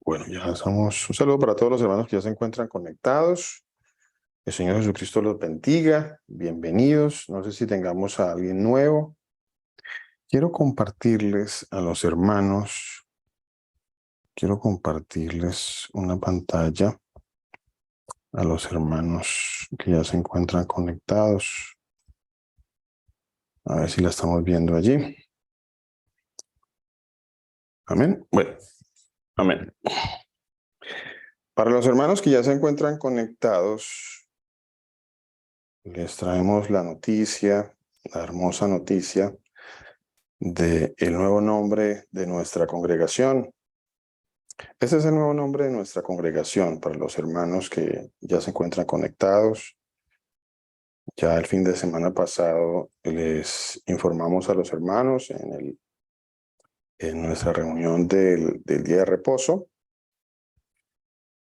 Bueno, ya estamos. Un saludo para todos los hermanos que ya se encuentran conectados. El Señor Jesucristo los bendiga. Bienvenidos. No sé si tengamos a alguien nuevo. Quiero compartirles a los hermanos, quiero compartirles una pantalla a los hermanos que ya se encuentran conectados. A ver si la estamos viendo allí. Amén. Bueno, amén. Para los hermanos que ya se encuentran conectados, les traemos la noticia, la hermosa noticia del nuevo nombre de nuestra congregación. Ese es el nuevo nombre de nuestra congregación para los hermanos que ya se encuentran conectados. Ya el fin de semana pasado les informamos a los hermanos en nuestra reunión del día de reposo.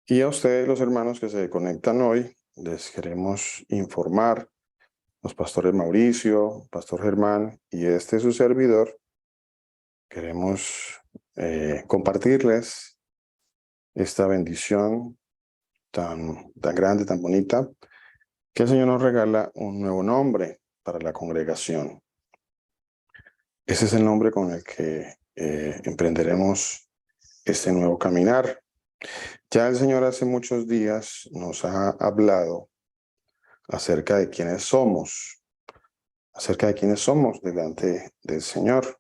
Y a ustedes, los hermanos que se conectan hoy, les queremos informar, los pastores Mauricio, Pastor Germán y su servidor, queremos compartirles esta bendición tan grande, tan bonita, que el Señor nos regala un nuevo nombre para la congregación. Ese es el nombre con el que emprenderemos este nuevo caminar. Ya el Señor hace muchos días nos ha hablado acerca de quiénes somos delante del Señor.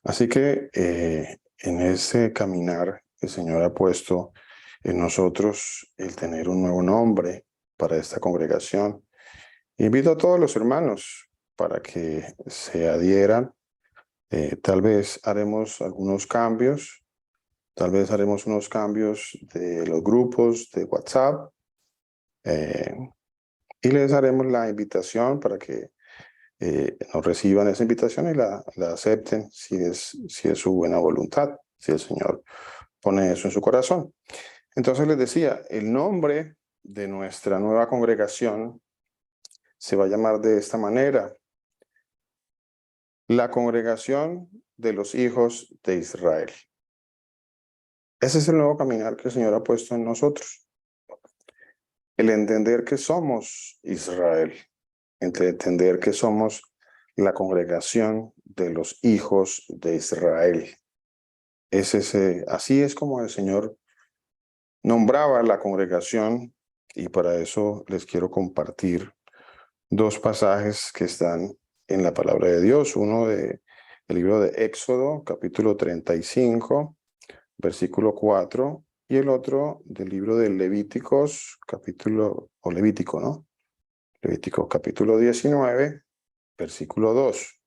Así que en ese caminar el Señor ha puesto en nosotros el tener un nuevo nombre para esta congregación. Invito a todos los hermanos para que se adhieran. Tal vez haremos algunos cambios. Tal vez haremos unos cambios de los grupos de WhatsApp. Y les haremos la invitación para que nos reciban esa invitación y la acepten si es su buena voluntad, si el Señor pone eso en su corazón. Entonces les decía, el nombre de nuestra nueva congregación se va a llamar de esta manera: la Congregación de los Hijos de Israel. Ese es el nuevo caminar que el Señor ha puesto en nosotros. El entender que somos Israel, entender que somos la congregación de los hijos de Israel. Así es como el Señor nombraba la congregación, y para eso les quiero compartir dos pasajes que están en la palabra de Dios. Uno del libro de Éxodo, capítulo 35, versículo 4, y el otro del libro de Levíticos, Levítico, capítulo 19, versículo 2.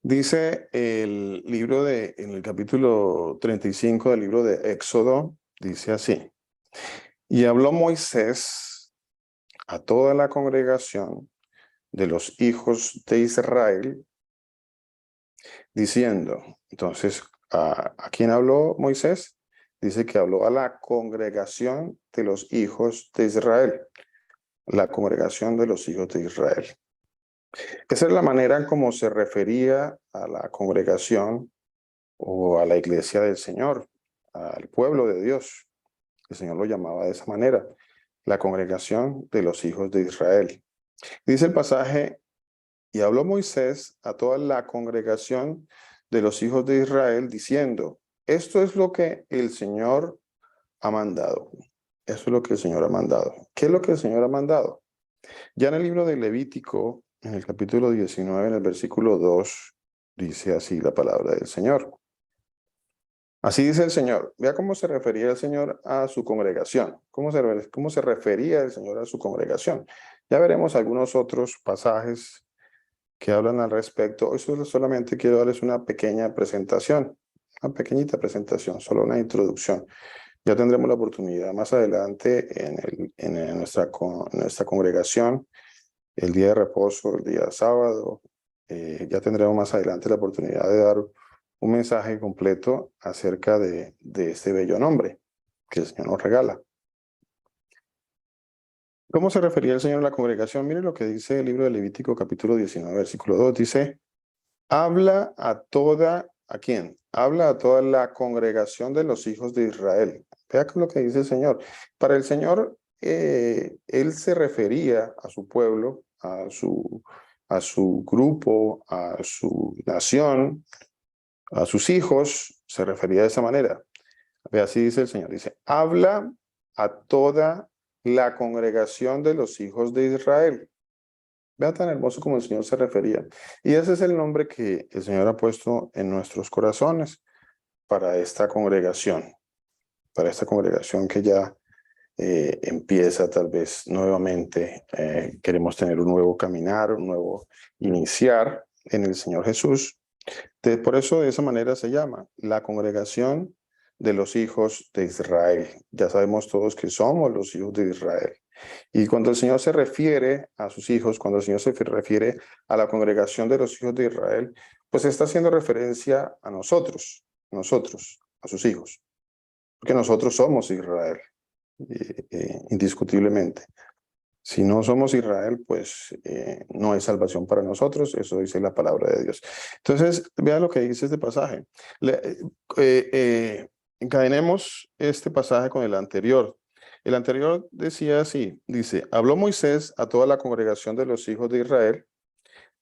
Dice en el capítulo 35 del libro de Éxodo, dice así: y habló Moisés a toda la congregación de los hijos de Israel, diciendo. Entonces, ¿a quién habló Moisés? Dice que habló a la congregación de los hijos de Israel. La congregación de los hijos de Israel. Esa es la manera en cómo se refería a la congregación o a la iglesia del Señor, al pueblo de Dios. El Señor lo llamaba de esa manera, la congregación de los hijos de Israel. Dice el pasaje: y habló Moisés a toda la congregación de los hijos de Israel, diciendo: esto es lo que el Señor ha mandado. Eso es lo que el Señor ha mandado. ¿Qué es lo que el Señor ha mandado? Ya en el libro de Levítico, en el capítulo 19, en el versículo 2, dice así la palabra del Señor. Así dice el Señor. Vea cómo se refería el Señor a su congregación. ¿Cómo se refería el Señor a su congregación? Ya veremos algunos otros pasajes que hablan al respecto. Eso solamente quiero darles una pequeña presentación, una pequeñita presentación, solo una introducción. Ya tendremos la oportunidad más adelante en nuestra congregación, el día de reposo, el día sábado. Ya tendremos más adelante la oportunidad de dar un mensaje completo acerca de este bello nombre que el Señor nos regala. ¿Cómo se refería el Señor a la congregación? Mire lo que dice el libro de Levítico, capítulo 19, versículo 2. Dice: habla a toda ¿a quién? Habla a toda la congregación de los hijos de Israel. Vea lo que dice el Señor. Para el Señor, Él se refería a su pueblo, a su grupo, a su nación, a sus hijos, se refería de esa manera. Ve, así dice el Señor, dice, habla a toda la congregación de los hijos de Israel. Vea tan hermoso como el Señor se refería. Y ese es el nombre que el Señor ha puesto en nuestros corazones para esta congregación que ya empieza tal vez nuevamente. Queremos tener un nuevo caminar, un nuevo iniciar en el Señor Jesús. Por eso de esa manera se llama la congregación de los hijos de Israel. Ya sabemos todos que somos los hijos de Israel. Y cuando el Señor se refiere a sus hijos, cuando el Señor se refiere a la congregación de los hijos de Israel, pues está haciendo referencia a nosotros, a sus hijos, porque nosotros somos Israel, indiscutiblemente. Si no somos Israel, pues no hay salvación para nosotros, eso dice la palabra de Dios. Entonces, vea lo que dice este pasaje. Encadenemos este pasaje con el anterior. El anterior decía así, dice, habló Moisés a toda la congregación de los hijos de Israel,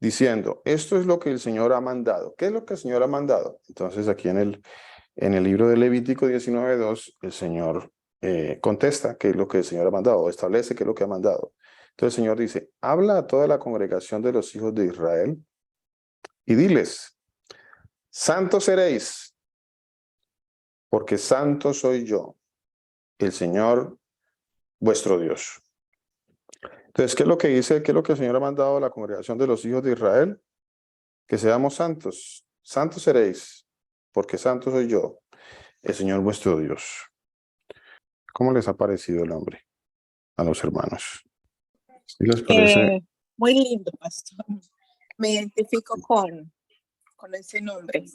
diciendo, esto es lo que el Señor ha mandado. ¿Qué es lo que el Señor ha mandado? Entonces, aquí en el libro de Levítico 19:2, el Señor contesta qué es lo que el Señor ha mandado, o establece qué es lo que ha mandado. Entonces el Señor dice, habla a toda la congregación de los hijos de Israel y diles, santos seréis, porque santo soy yo, el Señor vuestro Dios. Entonces, ¿qué es lo que dice? ¿Qué es lo que el Señor ha mandado a la congregación de los hijos de Israel? Que seamos santos. Santos seréis, porque santo soy yo, el Señor vuestro Dios. ¿Cómo les ha parecido el hombre a los hermanos? ¿Sí les parece? Muy lindo, pastor. Me identifico con ese nombre.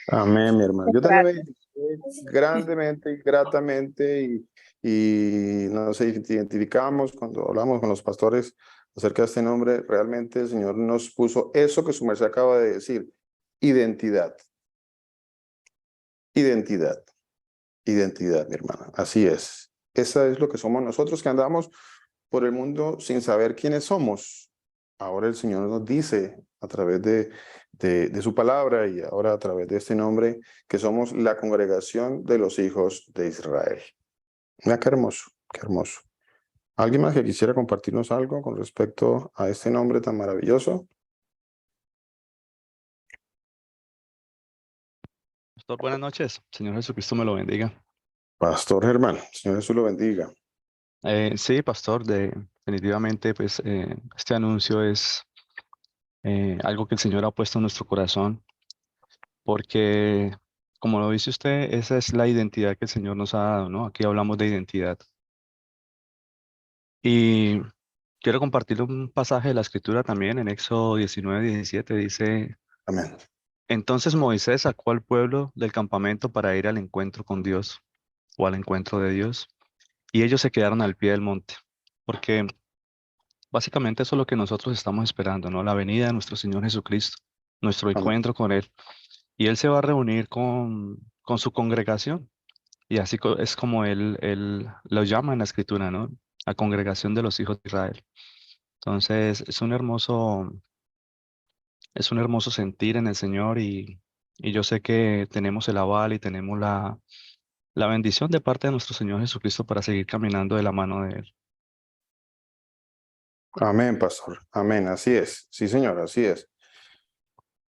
Amén, mi hermano. Yo también me identifiqué grandemente y gratamente y nos identificamos cuando hablamos con los pastores acerca de este nombre. Realmente el Señor nos puso eso que su merced acaba de decir, identidad. Identidad. Identidad, mi hermana. Así es. Esa es lo que somos nosotros que andamos por el mundo sin saber quiénes somos. Ahora el Señor nos dice a través de su palabra y ahora a través de este nombre que somos la congregación de los hijos de Israel. Mira qué hermoso, qué hermoso. ¿Alguien más que quisiera compartirnos algo con respecto a este nombre tan maravilloso? Pastor, buenas noches. Señor Jesucristo me lo bendiga. Pastor Germán, Señor Jesús lo bendiga. Sí, pastor, definitivamente, pues este anuncio es algo que el Señor ha puesto en nuestro corazón, porque, como lo dice usted, esa es la identidad que el Señor nos ha dado, ¿no? Aquí hablamos de identidad. Y quiero compartir un pasaje de la Escritura también, en Éxodo 19:17, dice, Amén. entonces Moisés sacó al pueblo del campamento para ir al encuentro con Dios, o al encuentro de Dios, y ellos se quedaron al pie del monte, porque básicamente eso es lo que nosotros estamos esperando, ¿no? La venida de nuestro Señor Jesucristo, nuestro Amén. encuentro con Él. Y Él se va a reunir con su congregación. Y así es como él lo llama en la Escritura, ¿no? La congregación de los hijos de Israel. Entonces, es un hermoso sentir en el Señor y yo sé que tenemos el aval y tenemos la bendición de parte de nuestro Señor Jesucristo para seguir caminando de la mano de Él. Amén, pastor. Amén. Así es. Sí, Señor, así es.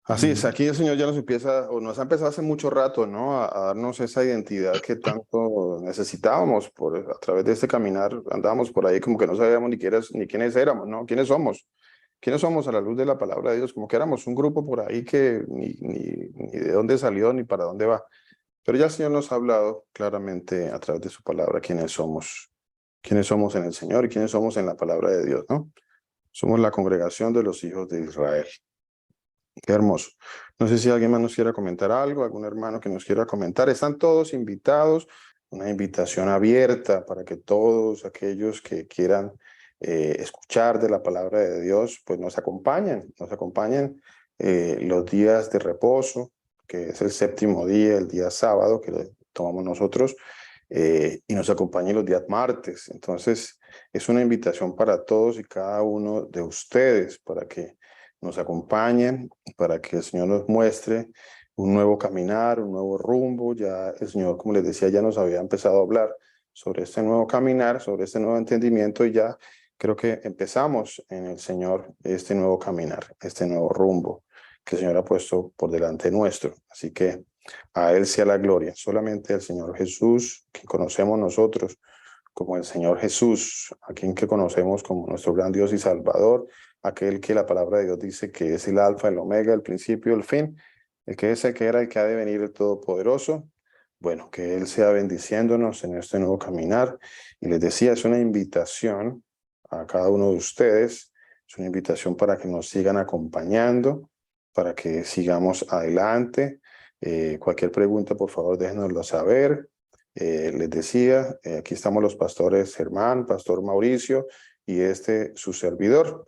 Así es, aquí el Señor ya nos empieza, o nos ha empezado hace mucho rato, ¿no? A darnos esa identidad que tanto necesitábamos a través de este caminar. Andábamos por ahí como que no sabíamos ni quiénes éramos, ¿no? ¿Quiénes somos? ¿Quiénes somos a la luz de la palabra de Dios? Como que éramos un grupo por ahí que ni de dónde salió ni para dónde va. Pero ya el Señor nos ha hablado claramente a través de su palabra quiénes somos en el Señor y quiénes somos en la palabra de Dios, ¿no? Somos la congregación de los hijos de Israel. Qué hermoso. No sé si alguien más nos quiera comentar algo, algún hermano que nos quiera comentar. Están todos invitados, una invitación abierta para que todos aquellos que quieran escuchar de la palabra de Dios, pues nos acompañen los días de reposo, que es el séptimo día, el día sábado, que lo tomamos nosotros, y nos acompañe los días martes. Entonces, es una invitación para todos y cada uno de ustedes para que nos acompañen, para que el Señor nos muestre un nuevo caminar, un nuevo rumbo. Ya el Señor, como les decía, ya nos había empezado a hablar sobre este nuevo caminar, sobre este nuevo entendimiento, y ya creo que empezamos en el Señor este nuevo caminar, este nuevo rumbo que el Señor ha puesto por delante nuestro. Así que a Él sea la gloria, solamente al Señor Jesús, que conocemos nosotros como el Señor Jesús, a quien que conocemos como nuestro gran Dios y Salvador, aquel que la palabra de Dios dice que es el alfa, el omega, el principio, el fin, el que es, el que era, el que ha de venir, el Todopoderoso. Bueno, que Él sea bendiciéndonos en este nuevo caminar. Y les decía, es una invitación a cada uno de ustedes, es una invitación para que nos sigan acompañando, para que sigamos adelante. Cualquier pregunta, por favor, déjenoslo saber. Les decía, aquí estamos los pastores Germán, pastor Mauricio y su servidor,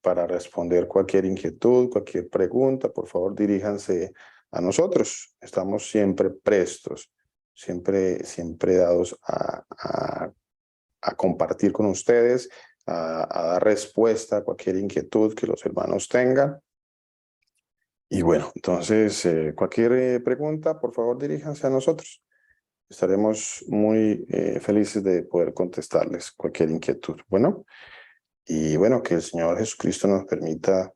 para responder cualquier inquietud, cualquier pregunta. Por favor, diríjanse a nosotros. Estamos siempre prestos, siempre dados a compartir con ustedes, a dar respuesta a cualquier inquietud que los hermanos tengan. Y bueno, entonces, cualquier pregunta, por favor, diríjanse a nosotros. Estaremos muy felices de poder contestarles cualquier inquietud. Bueno, y bueno, que el Señor Jesucristo nos permita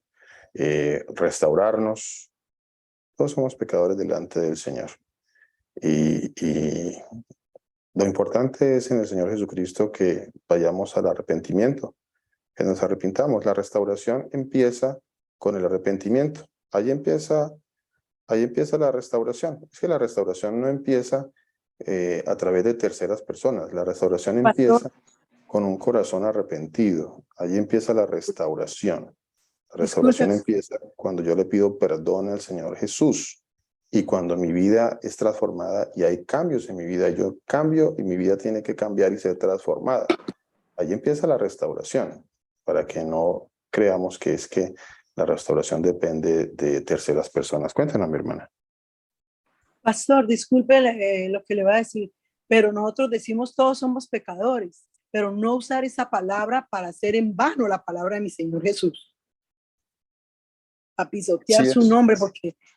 restaurarnos. Todos somos pecadores delante del Señor. Y lo importante es en el Señor Jesucristo que vayamos al arrepentimiento, que nos arrepintamos. La restauración empieza con el arrepentimiento. Ahí empieza la restauración. Es que la restauración no empieza a través de terceras personas. La restauración empieza con un corazón arrepentido. Allí empieza la restauración. La restauración empieza cuando yo le pido perdón al Señor Jesús y cuando mi vida es transformada y hay cambios en mi vida. Yo cambio y mi vida tiene que cambiar y ser transformada. Allí empieza la restauración, para que no creamos que es que la restauración depende de terceras personas. Cuéntanos, mi hermana. Pastor, disculpe lo que le voy a decir, pero nosotros decimos todos somos pecadores, pero no usar esa palabra para hacer en vano la palabra de mi Señor Jesús. A pisotear su nombre,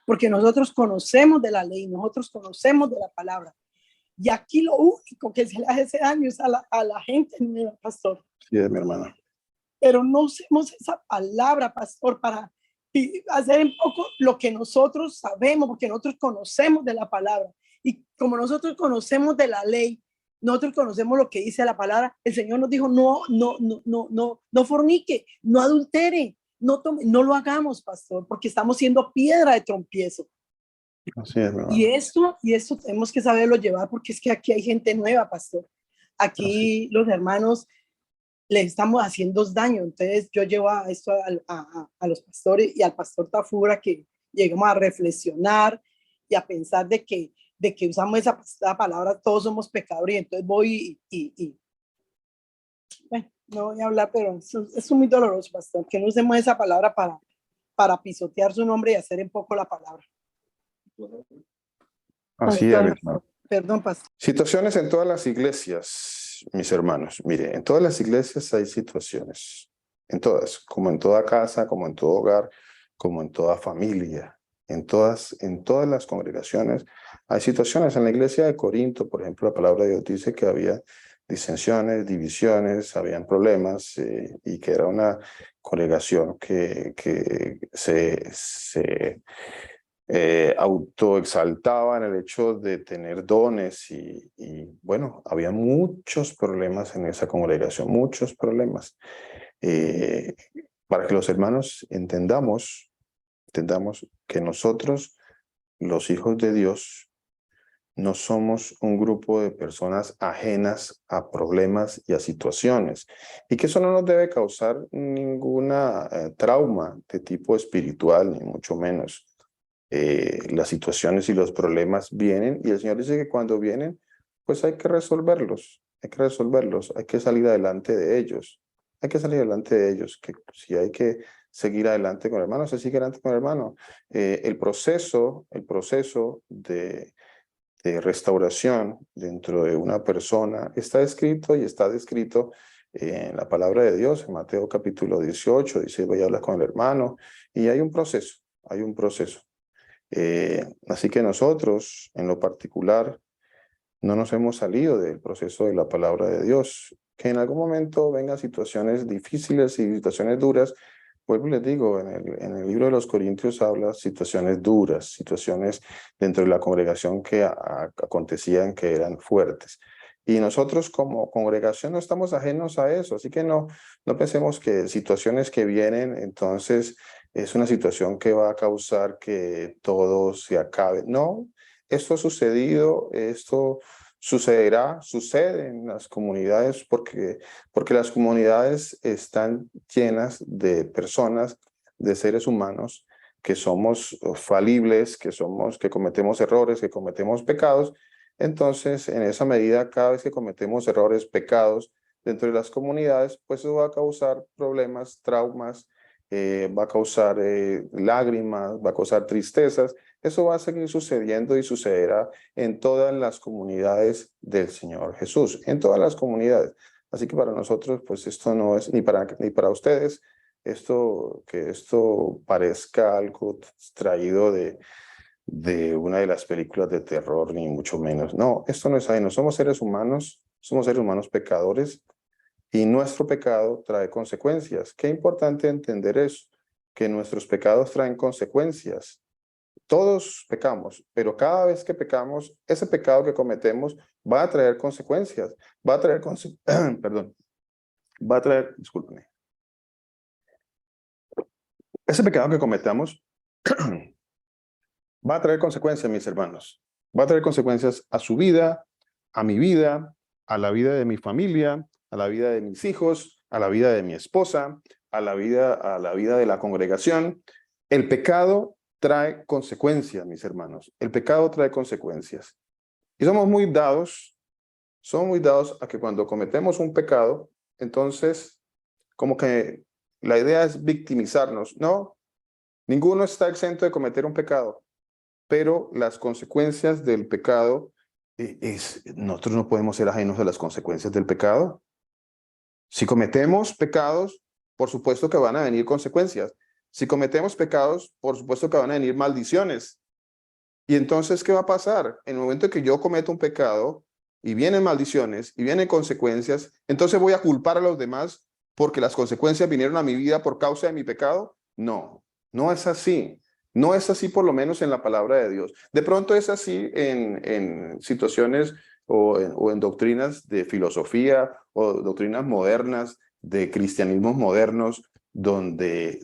porque nosotros conocemos de la ley, nosotros conocemos de la palabra. Y aquí lo único que se le hace daño es a la gente, pastor. Sí, es mi hermana. Pero no usemos esa palabra, pastor, para hacer un poco lo que nosotros sabemos, porque nosotros conocemos de la palabra. Y como nosotros conocemos de la ley, nosotros conocemos lo que dice la palabra. El Señor nos dijo, no fornique, no adultere, no lo hagamos, pastor, porque estamos siendo piedra de trompiezo. Así es, mi hermana. Y esto tenemos que saberlo llevar, porque es que aquí hay gente nueva, pastor. Aquí los hermanos le estamos haciendo daño. Entonces yo llevo a esto a los pastores y al pastor Tafura, que lleguemos a reflexionar y a pensar de que usamos esa palabra, todos somos pecadores. Y entonces voy bueno, no voy a hablar, pero es muy doloroso, pastor, que no usemos esa palabra para pisotear su nombre y hacer un poco la palabra. Así es, mi hermano. Perdón, pastor. Situaciones en todas las iglesias, mis hermanos. Mire, en todas las iglesias hay situaciones. En todas, como en toda casa, como en todo hogar, como en toda familia. En todas las congregaciones hay situaciones. En la iglesia de Corinto, por ejemplo, la palabra de Dios dice que había disensiones, divisiones, habían problemas, y que era una congregación que se autoexaltaba en el hecho de tener dones y bueno, había muchos problemas en esa congregación, muchos problemas. Para que los hermanos entendamos que nosotros, los hijos de Dios, no somos un grupo de personas ajenas a problemas y a situaciones, y que eso no nos debe causar ninguna trauma de tipo espiritual, ni mucho menos. Las situaciones y los problemas vienen, y el Señor dice que cuando vienen, pues hay que resolverlos, hay que salir adelante de ellos, que si hay que seguir adelante con el hermano, se sigue adelante con el hermano. El proceso de restauración dentro de una persona está escrito y está descrito en la palabra de Dios, en Mateo capítulo 18, dice, voy a hablar con el hermano, y hay un proceso, hay un proceso. Así que nosotros, en lo particular, no nos hemos salido del proceso de la palabra de Dios. Que en algún momento vengan situaciones difíciles y situaciones duras. Vuelvo y les digo, en el libro de los Corintios habla situaciones duras, situaciones dentro de la congregación que acontecían que eran fuertes. Y nosotros como congregación no estamos ajenos a eso, así que no pensemos que situaciones que vienen, entonces es una situación que va a causar que todo se acabe. No, esto ha sucedido, esto sucederá, sucede en las comunidades porque las comunidades están llenas de personas, de seres humanos que somos falibles, que cometemos errores, que cometemos pecados. Entonces, en esa medida, cada vez que cometemos errores, pecados dentro de las comunidades, pues eso va a causar problemas, traumas, va a causar lágrimas, va a causar tristezas. Eso va a seguir sucediendo y sucederá en todas las comunidades del Señor Jesús, en todas las comunidades. Así que para nosotros, pues esto no es, ni para ustedes, que esto parezca algo traído de una de las películas de terror, ni mucho menos. No, esto no es ahí, no somos seres humanos pecadores, y nuestro pecado trae consecuencias. Qué importante entender eso, que nuestros pecados traen consecuencias. Todos pecamos, pero cada vez que pecamos, ese pecado que cometemos va a traer consecuencias, va a traer, perdón, va a traer, discúlpeme, ese pecado que cometamos va a traer consecuencias, mis hermanos, va a traer consecuencias a su vida, a mi vida, a la vida de mi familia, a la vida de mis hijos, a la vida de mi esposa, a la vida de la congregación. El pecado trae consecuencias, mis hermanos. El pecado trae consecuencias. Y somos muy dados a que cuando cometemos un pecado, entonces, como que la idea es victimizarnos. No, ninguno está exento de cometer un pecado, pero las consecuencias del pecado, nosotros no podemos ser ajenos a las consecuencias del pecado. Si cometemos pecados, por supuesto que van a venir consecuencias. Si cometemos pecados, por supuesto que van a venir maldiciones. Y entonces, ¿qué va a pasar? En el momento en que yo cometo un pecado y vienen maldiciones y vienen consecuencias, entonces voy a culpar a los demás porque las consecuencias vinieron a mi vida por causa de mi pecado. No, no es así. No es así, por lo menos en la palabra de Dios. De pronto es así en situaciones o en doctrinas de filosofía o doctrinas modernas, de cristianismos modernos, donde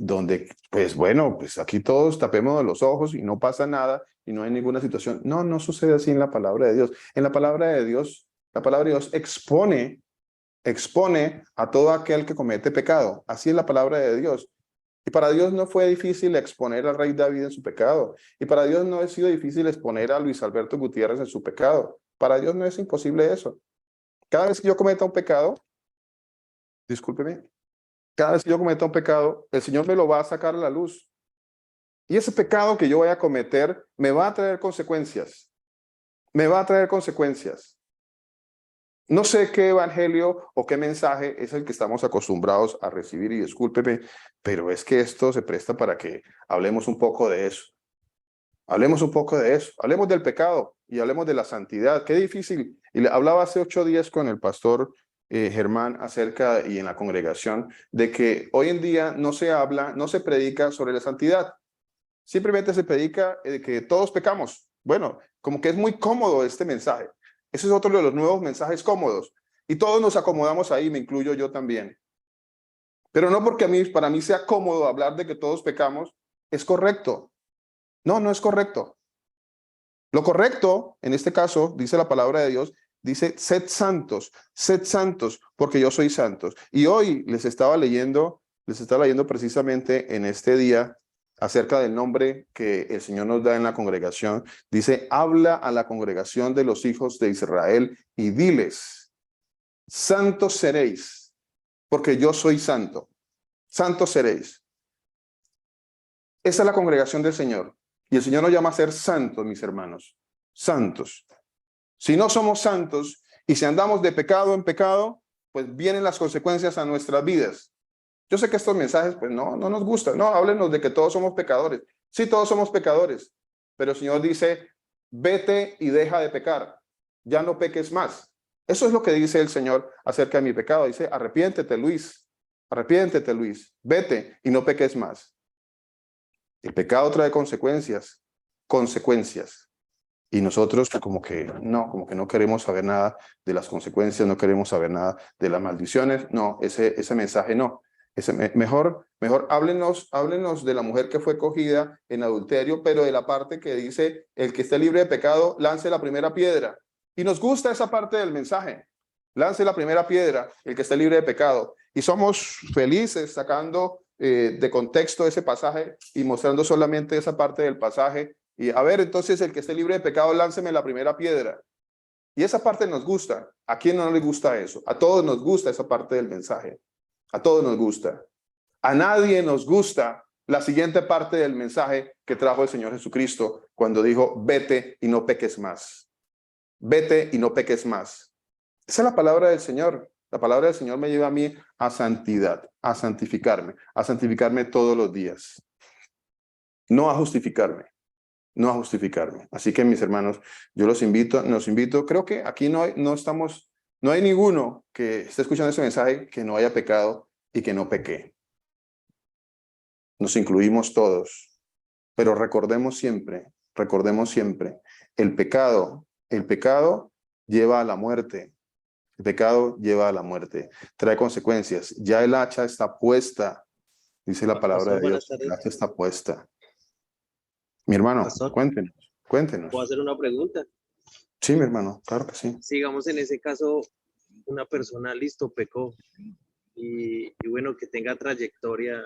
pues bueno, pues aquí todos tapemos los ojos y no pasa nada y no hay ninguna situación. No, no sucede así en la palabra de Dios. En la palabra de Dios, la palabra de Dios expone a todo aquel que comete pecado. Así es la palabra de Dios. Y para Dios no fue difícil exponer al rey David en su pecado. Y para Dios no ha sido difícil exponer a Luis Alberto Gutiérrez en su pecado. Para Dios no es imposible eso. Cada vez que yo cometa un pecado, discúlpeme, cada vez que yo cometa un pecado, el Señor me lo va a sacar a la luz. Y ese pecado que yo voy a cometer me va a traer consecuencias. Me va a traer consecuencias. No sé qué evangelio o qué mensaje es el que estamos acostumbrados a recibir, y discúlpeme, pero es que esto se presta para que hablemos un poco de eso. Hablemos un poco de eso. Hablemos del pecado y hablemos de la santidad. Qué difícil. Y le hablaba hace 8 días con el pastor Germán acerca, y en la congregación, de que hoy en día no se habla, no se predica sobre la santidad. Simplemente se predica de que todos pecamos. Bueno, como que es muy cómodo este mensaje. Ese es otro de los nuevos mensajes cómodos. Y todos nos acomodamos ahí, me incluyo yo también. Pero no porque para mí sea cómodo hablar de que todos pecamos, es correcto. No, no es correcto. Lo correcto, en este caso, dice la palabra de Dios, dice, sed santos, porque yo soy santos. Y hoy les estaba leyendo precisamente en este día acerca del nombre que el Señor nos da en la congregación. Dice, habla a la congregación de los hijos de Israel y diles, santos seréis, porque yo soy santo. Santos seréis. Esa es la congregación del Señor. Y el Señor nos llama a ser santos, mis hermanos. Santos. Si no somos santos y si andamos de pecado en pecado, pues vienen las consecuencias a nuestras vidas. Yo sé que estos mensajes pues no nos gustan. No, háblenos de que todos somos pecadores. Sí, todos somos pecadores. Pero el Señor dice, vete y deja de pecar. Ya no peques más. Eso es lo que dice el Señor acerca de mi pecado. Dice, arrepiéntete, Luis. Arrepiéntete, Luis. Vete y no peques más. El pecado trae consecuencias. Consecuencias. Y nosotros como que no queremos saber nada de las consecuencias, no queremos saber nada de las maldiciones. No, ese mensaje no. Mejor háblenos de la mujer que fue cogida en adulterio, pero de la parte que dice, el que esté libre de pecado, lance la primera piedra. Y nos gusta esa parte del mensaje. Lance la primera piedra, el que esté libre de pecado. Y somos felices sacando de contexto ese pasaje y mostrando solamente esa parte del pasaje. Y a ver, entonces, el que esté libre de pecado, lánceme la primera piedra. Y esa parte nos gusta. ¿A quién no le gusta eso? A todos nos gusta esa parte del mensaje. A todos nos gusta. A nadie nos gusta la siguiente parte del mensaje que trajo el Señor Jesucristo cuando dijo, vete y no peques más. Vete y no peques más. Esa es la palabra del Señor. La palabra del Señor me lleva a mí a santidad, a santificarme todos los días. No a justificarme. No a justificarme. Así que mis hermanos, yo nos invito, creo que aquí no hay ninguno que esté escuchando ese mensaje que no haya pecado y que no peque. Nos incluimos todos, pero recordemos siempre, el pecado lleva a la muerte. El pecado lleva a la muerte, trae consecuencias. Ya el hacha está puesta, dice la palabra de Buenas Dios, el tardes. hacha está puesta. Mi hermano, Pastor, cuéntenos. ¿puedo hacer una pregunta? Sí, mi hermano, claro que sí. Sigamos en ese caso, una persona, listo, pecó, y bueno, que tenga trayectoria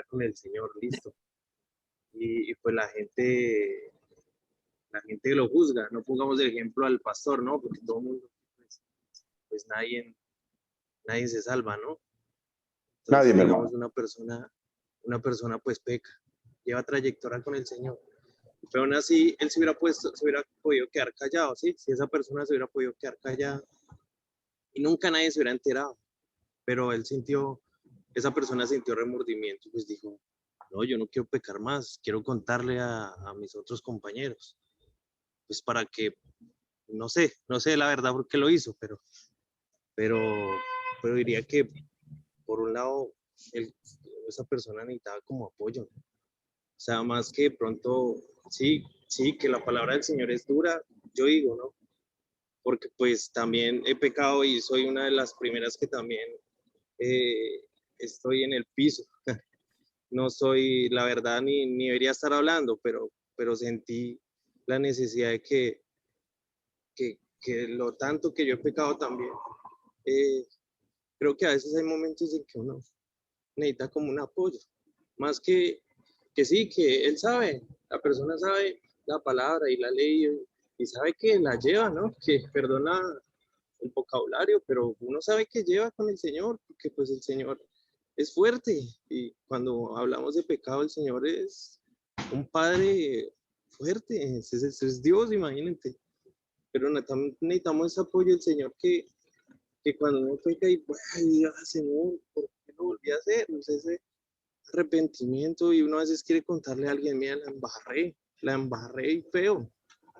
con el Señor, listo. Y pues la gente lo juzga. No pongamos de ejemplo al pastor, ¿no? Porque todo el mundo, pues nadie se salva, ¿no? Nadie, Entonces, mi digamos, hermano. una persona pues peca, lleva trayectoria con el Señor. Pero aún así, él se hubiera podido quedar callado, ¿sí? Si esa persona se hubiera podido quedar callada y nunca nadie se hubiera enterado. Pero esa persona sintió remordimiento, pues dijo, no, yo no quiero pecar más, quiero contarle a mis otros compañeros. Pues para que, no sé la verdad por qué lo hizo, pero diría que, por un lado, esa persona necesitaba como apoyo, ¿no? O sea, más que pronto, sí, que la palabra del Señor es dura, yo digo, ¿no? Porque pues también he pecado y soy una de las primeras que también estoy en el piso. No soy, la verdad, ni debería estar hablando, pero sentí la necesidad de que lo tanto que yo he pecado también, creo que a veces hay momentos en que uno necesita como un apoyo, más que sí, que él sabe, la persona sabe la palabra y la ley y sabe que la lleva, ¿no? Que perdona el vocabulario, pero uno sabe que lleva con el Señor, porque pues el Señor es fuerte y cuando hablamos de pecado, el Señor es un Padre fuerte, es Dios, imagínate. Pero necesitamos ese apoyo del Señor que cuando uno peca y, ay, Dios, Señor, ¿por qué lo volví a hacer? No sé, ese arrepentimiento y uno a veces quiere contarle a alguien, mira, la embarré y feo,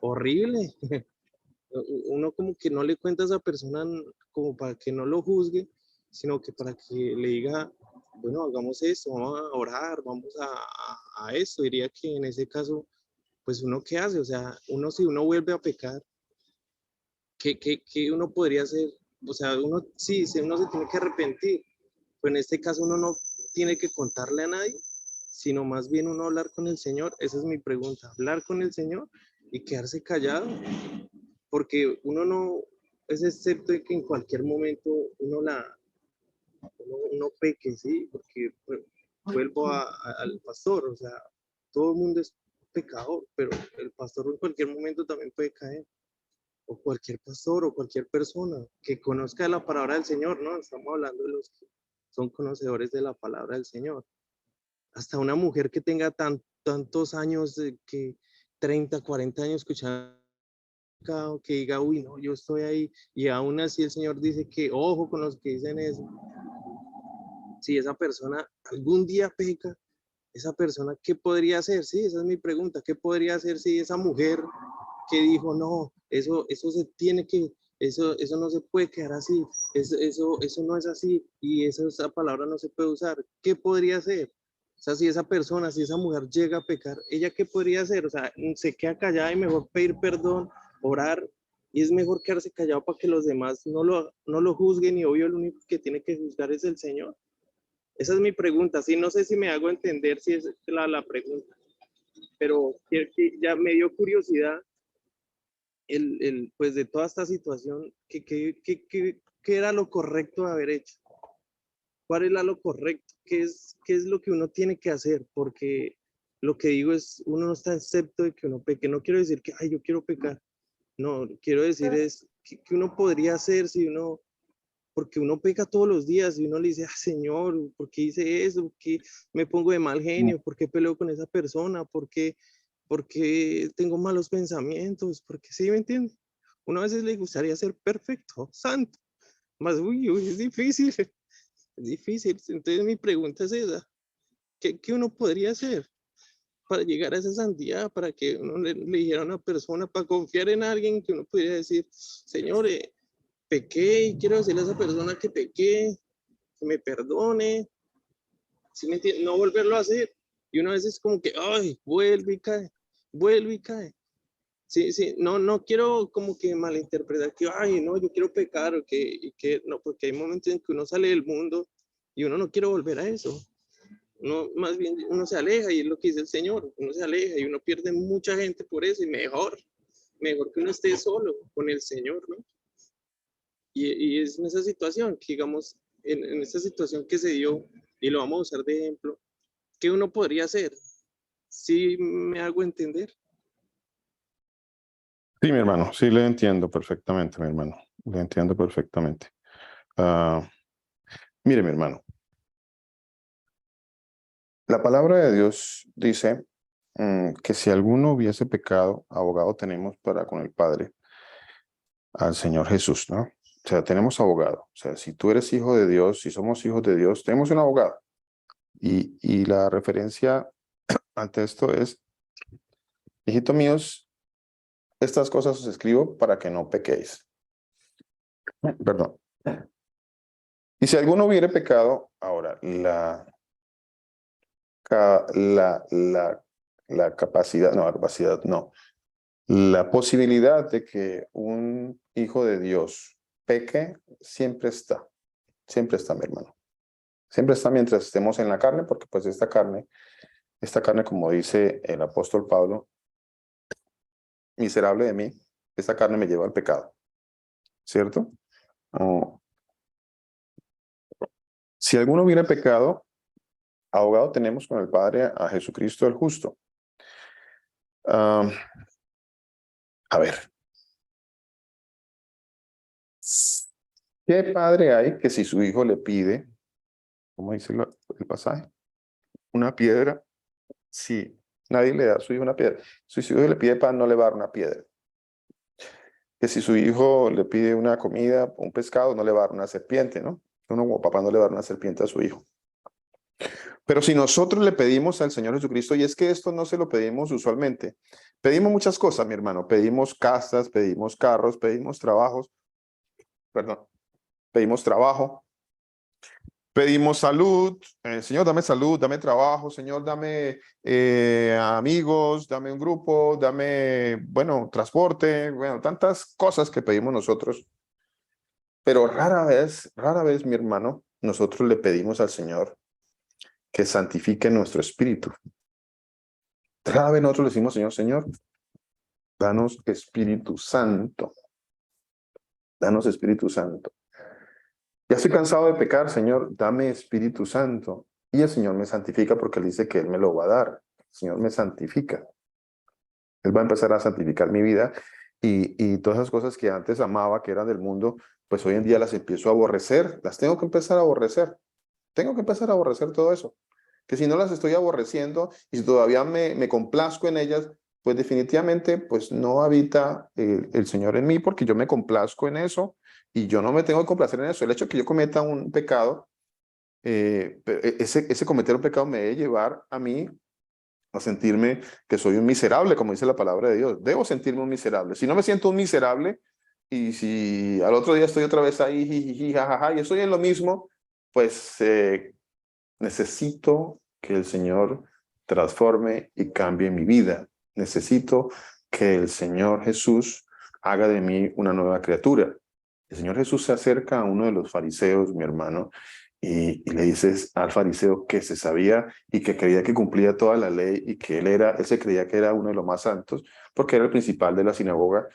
horrible. Uno como que no le cuenta a esa persona como para que no lo juzgue, sino que para que le diga, bueno, hagamos esto, vamos a orar, vamos a esto. Diría que en ese caso, pues uno qué hace, o sea, si uno vuelve a pecar, ¿qué uno podría hacer? O sea, uno se tiene que arrepentir, pero en este caso uno no tiene que contarle a nadie, sino más bien uno hablar con el Señor. Esa es mi pregunta, hablar con el Señor y quedarse callado, porque uno no es excepto de que en cualquier momento uno peque, ¿sí? Porque vuelvo al pastor, o sea, todo el mundo es pecador, pero el pastor en cualquier momento también puede caer, o cualquier pastor o cualquier persona que conozca la palabra del Señor, ¿no? Estamos hablando de los que son conocedores de la palabra del Señor. hasta una mujer que tenga tantos años, que 30, 40 años escuchando, que diga, uy, no, yo estoy ahí, y aún así el Señor dice que ojo con los que dicen eso. Si esa persona algún día peca, esa persona, ¿qué podría hacer? Sí, esa es mi pregunta. ¿Qué podría hacer si esa mujer que dijo, no, eso se tiene que, eso no se puede quedar así, eso no es así, y esa palabra no se puede usar? ¿Qué podría hacer? O sea, si esa persona, si esa mujer llega a pecar, ¿ella qué podría hacer? O sea, se queda callada y mejor pedir perdón, orar, y es mejor quedarse callado para que los demás no lo juzguen, y obvio el único que tiene que juzgar es el Señor. Esa es mi pregunta. Sí, no sé si me hago entender si es la pregunta, pero que ya me dio curiosidad pues de toda esta situación, ¿qué era lo correcto de haber hecho? ¿Cuál era lo correcto? ¿Qué es lo que uno tiene que hacer? Porque lo que digo es, uno no está excepto de que uno peque. No quiero decir que, ay, yo quiero pecar. No, quiero decir es que uno podría hacer si uno, porque uno peca todos los días y uno le dice, ah, Señor, ¿por qué hice eso? ¿Por qué me pongo de mal genio? ¿Por qué peleo con esa persona? ¿Por qué tengo malos pensamientos? Porque sí, ¿me entiende? Uno a veces le gustaría ser perfecto, santo, más, uy, es difícil, es difícil. Entonces mi pregunta es esa, ¿qué uno podría hacer para llegar a esa santidad, para que uno le dijera a una persona, para confiar en alguien, que uno pudiera decir, Señor, pequé y quiero decirle a esa persona que pequé, que me perdone, ¿sí me entiende? No volverlo a hacer. Y una vez es como que, ay, vuelve y cae, vuelve y cae. Sí, sí, no quiero como que malinterpretar que, ay, no, yo quiero pecar, o que no, porque hay momentos en que uno sale del mundo y uno no quiere volver a eso. Uno, más bien, uno se aleja, y es lo que dice el Señor, uno se aleja y uno pierde mucha gente por eso, y mejor que uno esté solo con el Señor, ¿no? Y es en esa situación, que digamos, en esta situación que se dio, y lo vamos a usar de ejemplo, ¿qué uno podría hacer? ¿Sí me hago entender? Sí, mi hermano, sí le entiendo perfectamente, mi hermano. Le entiendo perfectamente. Mire, mi hermano, la palabra de Dios dice que si alguno hubiese pecado, abogado tenemos para con el Padre, al Señor Jesús, ¿no? O sea, tenemos abogado. O sea, si tú eres hijo de Dios, si somos hijos de Dios, tenemos un abogado. Y la referencia ante esto es, hijitos míos, estas cosas os escribo para que no pequéis. Perdón. Y si alguno hubiere pecado, ahora, la capacidad, no, la capacidad, no. La posibilidad de que un hijo de Dios peque siempre está, mi hermano. Siempre está mientras estemos en la carne, porque pues esta carne, como dice el apóstol Pablo, miserable de mí, esta carne me lleva al pecado, ¿cierto? Oh, si alguno hubiera pecado, abogado tenemos con el Padre a Jesucristo el justo. A ver, ¿qué padre hay que si su hijo le pide, ¿cómo dice el pasaje? Una piedra, si nadie le da a su hijo una piedra? Si su hijo le pide pan, no le va a dar una piedra. Que si su hijo le pide una comida, un pescado, no le va a dar una serpiente, ¿no? Uno como papá no le va a dar una serpiente a su hijo. Pero si nosotros le pedimos al Señor Jesucristo, y es que esto no se lo pedimos usualmente, pedimos muchas cosas, mi hermano, pedimos casas, pedimos carros, pedimos trabajos, perdón, pedimos trabajo, pedimos salud, Señor, dame salud, dame trabajo, Señor, dame amigos, dame un grupo, dame, bueno, transporte, bueno, tantas cosas que pedimos nosotros. Pero rara vez, mi hermano, nosotros le pedimos al Señor que santifique nuestro espíritu. Rara vez nosotros le decimos, Señor, danos Espíritu Santo. Danos Espíritu Santo. Ya estoy cansado de pecar, Señor, dame Espíritu Santo. Y el Señor me santifica porque Él dice que Él me lo va a dar. El Señor me santifica. Él va a empezar a santificar mi vida y todas esas cosas que antes amaba, que eran del mundo, pues hoy en día las empiezo a aborrecer. Las tengo que empezar a aborrecer. Tengo que empezar a aborrecer todo eso. que si no las estoy aborreciendo y si todavía me complazco en ellas, pues definitivamente pues no habita el Señor en mí, porque yo me complazco en eso y yo no me tengo que complacer en eso. El hecho de que yo cometa un pecado, ese cometer un pecado me debe llevar a mí a sentirme que soy un miserable, como dice la palabra de Dios. Debo sentirme un miserable. Si no me siento un miserable y si al otro día estoy otra vez ahí, jijiji, jajaja, y estoy en lo mismo, pues necesito que el Señor transforme y cambie mi vida. Necesito que el Señor Jesús haga de mí una nueva criatura. El Señor Jesús se acerca a uno de los fariseos, mi hermano, y le dices al fariseo que se sabía y que creía que cumplía toda la ley y que él se creía que era uno de los más santos porque era el principal de la sinagoga,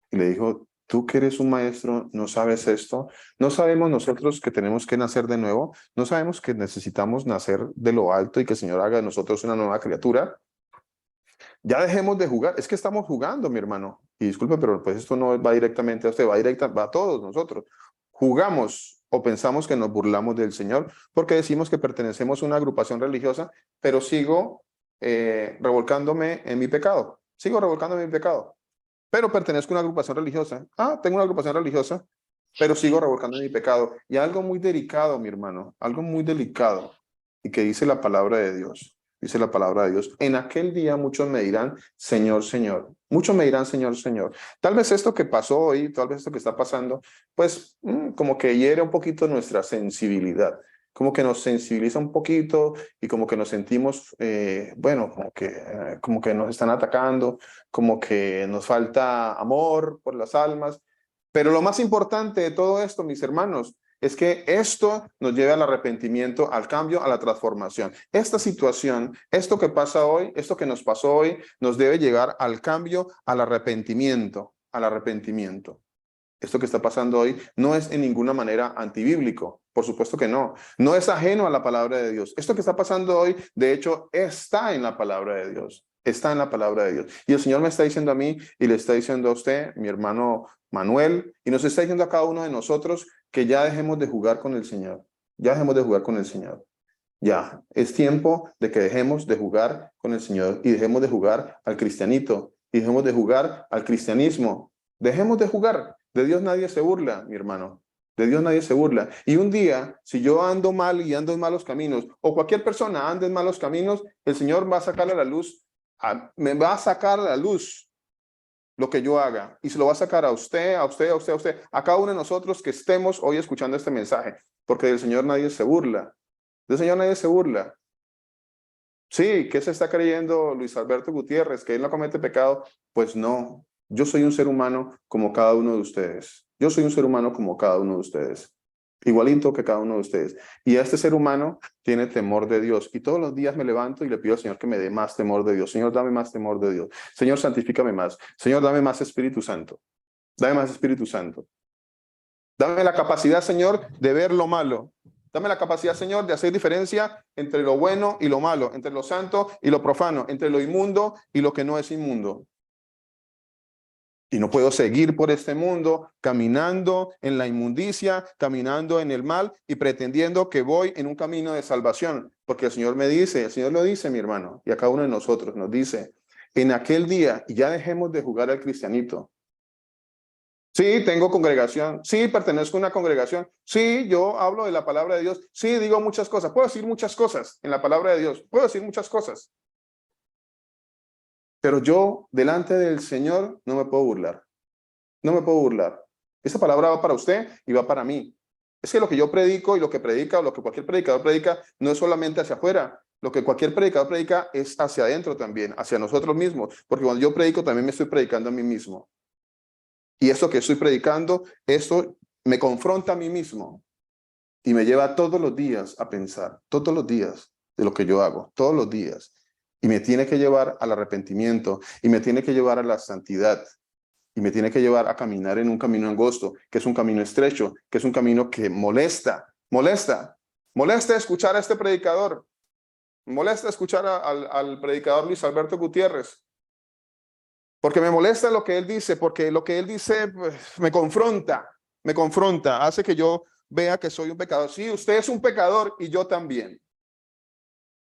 y le dijo: tú que eres un maestro, ¿no sabes esto? ¿No sabemos nosotros que tenemos que nacer de nuevo? ¿No sabemos que necesitamos nacer de lo alto y que el Señor haga de nosotros una nueva criatura? Ya dejemos de jugar. Es que estamos jugando, mi hermano. Y disculpe, pero pues esto no va directamente a usted, va a todos nosotros. Jugamos o pensamos que nos burlamos del Señor porque decimos que pertenecemos a una agrupación religiosa, pero sigo revolcándome en mi pecado. Sigo revolcándome en mi pecado, pero pertenezco a una agrupación religiosa. Tengo una agrupación religiosa, pero sigo revolcando en mi pecado. Y algo muy delicado, mi hermano, algo muy delicado, y que dice la palabra de Dios. Dice la palabra de Dios: en aquel día muchos me dirán, Señor, Señor. Muchos me dirán, Señor, Señor. Tal vez esto que pasó hoy, tal vez esto que está pasando, pues como que hiere un poquito nuestra sensibilidad, como que nos sensibiliza un poquito y como que nos sentimos, bueno, como que nos están atacando, como que nos falta amor por las almas. Pero lo más importante de todo esto, mis hermanos, es que esto nos lleve al arrepentimiento, al cambio, a la transformación. Esta situación, esto que pasa hoy, esto que nos pasó hoy, nos debe llegar al cambio, al arrepentimiento, al arrepentimiento. Esto que está pasando hoy no es en ninguna manera antibíblico, por supuesto que no. No es ajeno a la palabra de Dios. Esto que está pasando hoy, de hecho, está en la palabra de Dios. Está en la palabra de Dios. Y el Señor me está diciendo a mí y le está diciendo a usted, mi hermano Manuel, y nos está diciendo a cada uno de nosotros que ya dejemos de jugar con el Señor. Ya dejemos de jugar con el Señor. Ya, es tiempo de que dejemos de jugar con el Señor y dejemos de jugar al cristianito y dejemos de jugar al cristianismo. Dejemos de jugar. De Dios nadie se burla, mi hermano. De Dios nadie se burla. Y un día, si yo ando mal y ando en malos caminos, o cualquier persona anda en malos caminos, el Señor va a sacar a la luz, me va a sacar a la luz lo que yo haga. Y se lo va a sacar a usted, a usted, a usted, a usted, a cada uno de nosotros que estemos hoy escuchando este mensaje. Porque del Señor nadie se burla. Del Señor nadie se burla. Sí, ¿qué se está creyendo Luis Alberto Gutiérrez? ¿Que él no comete pecado? Pues no. Yo soy un ser humano como cada uno de ustedes. Yo soy un ser humano como cada uno de ustedes. Igualito que cada uno de ustedes. Y este ser humano tiene temor de Dios. Y todos los días me levanto y le pido al Señor que me dé más temor de Dios. Señor, dame más temor de Dios. Señor, santifícame más. Señor, dame más Espíritu Santo. Dame más Espíritu Santo. Dame la capacidad, Señor, de ver lo malo. Dame la capacidad, Señor, de hacer diferencia entre lo bueno y lo malo, entre lo santo y lo profano, entre lo inmundo y lo que no es inmundo. Y no puedo seguir por este mundo caminando en la inmundicia, caminando en el mal y pretendiendo que voy en un camino de salvación. Porque el Señor me dice, el Señor lo dice, mi hermano, y a cada uno de nosotros nos dice, en aquel día, y ya dejemos de jugar al cristianito. Sí, tengo congregación. Sí, pertenezco a una congregación. Sí, yo hablo de la palabra de Dios. Sí, digo muchas cosas. Puedo decir muchas cosas en la palabra de Dios. Puedo decir muchas cosas. Pero yo, delante del Señor, no me puedo burlar. No me puedo burlar. Esa palabra va para usted y va para mí. Es que lo que yo predico y lo que predica o lo que cualquier predicador predica no es solamente hacia afuera. Lo que cualquier predicador predica es hacia adentro también, hacia nosotros mismos. Porque cuando yo predico también me estoy predicando a mí mismo. Y eso que estoy predicando, eso me confronta a mí mismo y me lleva todos los días a pensar, todos los días de lo que yo hago, todos los días. Y me tiene que llevar al arrepentimiento y me tiene que llevar a la santidad y me tiene que llevar a caminar en un camino angosto, que es un camino estrecho, que es un camino que molesta escuchar a este predicador, molesta escuchar al predicador Luis Alberto Gutiérrez. Porque me molesta lo que él dice, porque lo que él dice pues, me confronta, hace que yo vea que soy un pecador. Sí, usted es un pecador y yo también.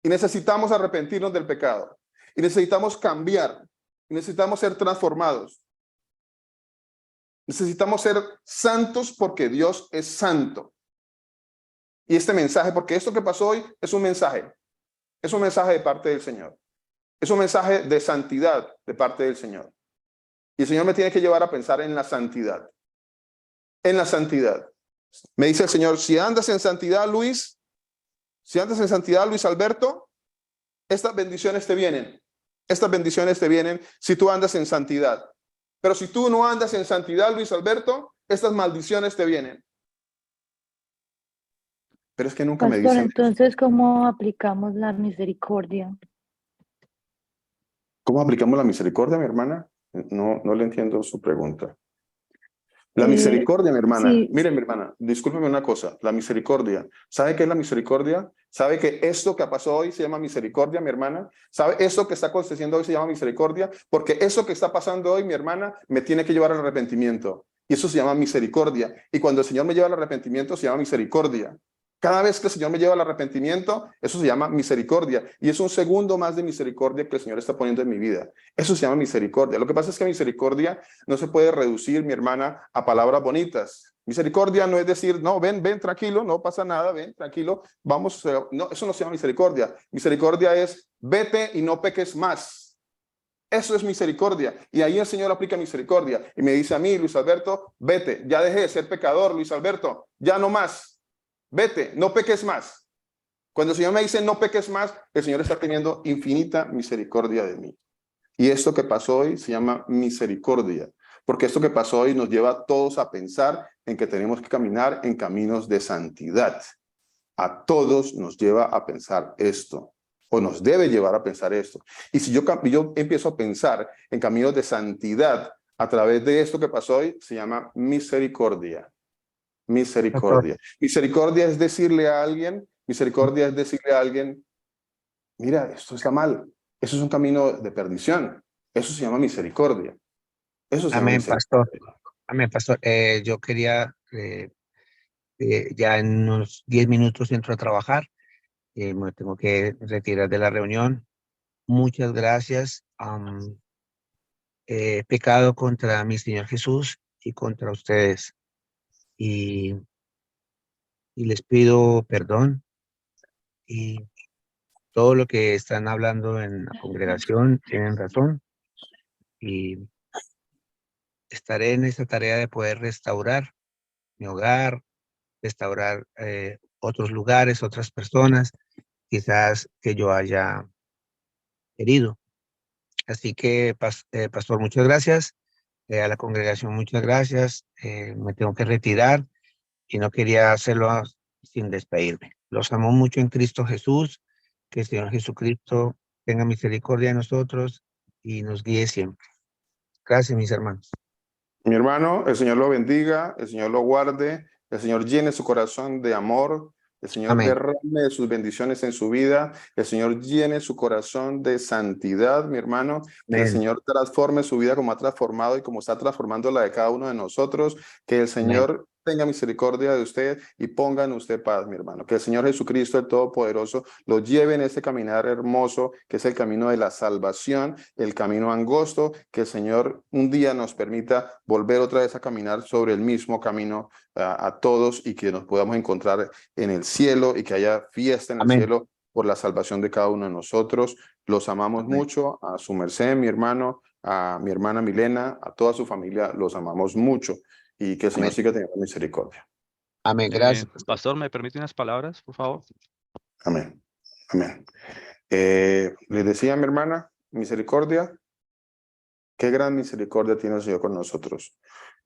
Y necesitamos arrepentirnos del pecado. Y necesitamos cambiar. Y necesitamos ser transformados. Necesitamos ser santos porque Dios es santo. Y este mensaje, porque esto que pasó hoy es un mensaje. Es un mensaje de parte del Señor. Es un mensaje de santidad de parte del Señor. Y el Señor me tiene que llevar a pensar en la santidad. En la santidad. Me dice el Señor, si andas en santidad, Luis, si andas en santidad, Luis Alberto, estas bendiciones te vienen. Estas bendiciones te vienen si tú andas en santidad. Pero si tú no andas en santidad, Luis Alberto, estas maldiciones te vienen. Pero es que nunca me Pastor, dicen. entonces, ¿cómo aplicamos la misericordia? ¿Cómo aplicamos la misericordia, mi hermana? No le entiendo su pregunta. La misericordia, mi hermana. Sí, Mire, mi hermana, discúlpeme una cosa. La misericordia. ¿Sabe qué es la misericordia? ¿Sabe que esto que pasó hoy se llama misericordia, mi hermana? ¿Sabe esto que está aconteciendo hoy se llama misericordia? Porque eso que está pasando hoy, mi hermana, me tiene que llevar al arrepentimiento. Y eso se llama misericordia. Y cuando el Señor me lleva al arrepentimiento, se llama misericordia. Cada vez que el Señor me lleva al arrepentimiento, eso se llama misericordia. Y es un segundo más de misericordia que el Señor está poniendo en mi vida. Eso se llama misericordia. Lo que pasa es que misericordia no se puede reducir, mi hermana, a palabras bonitas. Misericordia no es decir, no, ven, tranquilo, no pasa nada, ven, tranquilo, vamos. No, eso no se llama misericordia. Misericordia es, vete y no peques más. Eso es misericordia. Y ahí el Señor aplica misericordia. Y me dice a mí, Luis Alberto, vete, ya dejé de ser pecador, Luis Alberto, ya no más. Vete, no peques más. Cuando el Señor me dice no peques más, el Señor está teniendo infinita misericordia de mí. Y esto que pasó hoy se llama misericordia, porque esto que pasó hoy nos lleva a todos a pensar en que tenemos que caminar en caminos de santidad. A todos nos lleva a pensar esto, o nos debe llevar a pensar esto. Y si yo empiezo a pensar en caminos de santidad a través de esto que pasó hoy, se llama misericordia. Misericordia. Misericordia es decirle a alguien, mira, esto está mal. Eso es un camino de perdición. Eso se llama misericordia. Eso se llama Amén, pastor. misericordia. Amén, pastor. Yo quería, ya en unos 10 minutos entro a trabajar. Me tengo que retirar de la reunión. Muchas gracias. He pecado contra mi Señor Jesús y contra ustedes. Y les pido perdón. Y todo lo que están hablando en la congregación tienen razón. Y estaré en esta tarea de poder restaurar mi hogar, restaurar otros lugares, otras personas, quizás que yo haya herido. Así que, pastor, muchas gracias. A la congregación, muchas gracias. Me tengo que retirar y no quería hacerlo sin despedirme. Los amo mucho en Cristo Jesús. Que el Señor Jesucristo tenga misericordia de nosotros y nos guíe siempre. Gracias, mis hermanos. Mi hermano, el Señor lo bendiga, el Señor lo guarde, el Señor llene su corazón de amor, el Señor Amén. derrame sus bendiciones en su vida, el Señor llene su corazón de santidad, mi hermano, que el Amén. Señor transforme su vida como ha transformado y como está transformando la de cada uno de nosotros, que el Señor tenga misericordia de usted y ponga en usted paz, mi hermano. Que el Señor Jesucristo, el Todopoderoso, lo lleve en este caminar hermoso, que es el camino de la salvación, el camino angosto, que el Señor un día nos permita volver otra vez a caminar sobre el mismo camino a todos y que nos podamos encontrar en el cielo y que haya fiesta en el Amén. cielo por la salvación de cada uno de nosotros. Los amamos Amén. mucho, a su merced, mi hermano, a mi hermana Milena, a toda su familia, los amamos mucho. Y que el Señor Amén. siga teniendo misericordia. Amén. Gracias. Pastor, ¿me permite unas palabras, por favor? Amén. Amén. Les decía a mi hermana, misericordia. Qué gran misericordia tiene el Señor con nosotros.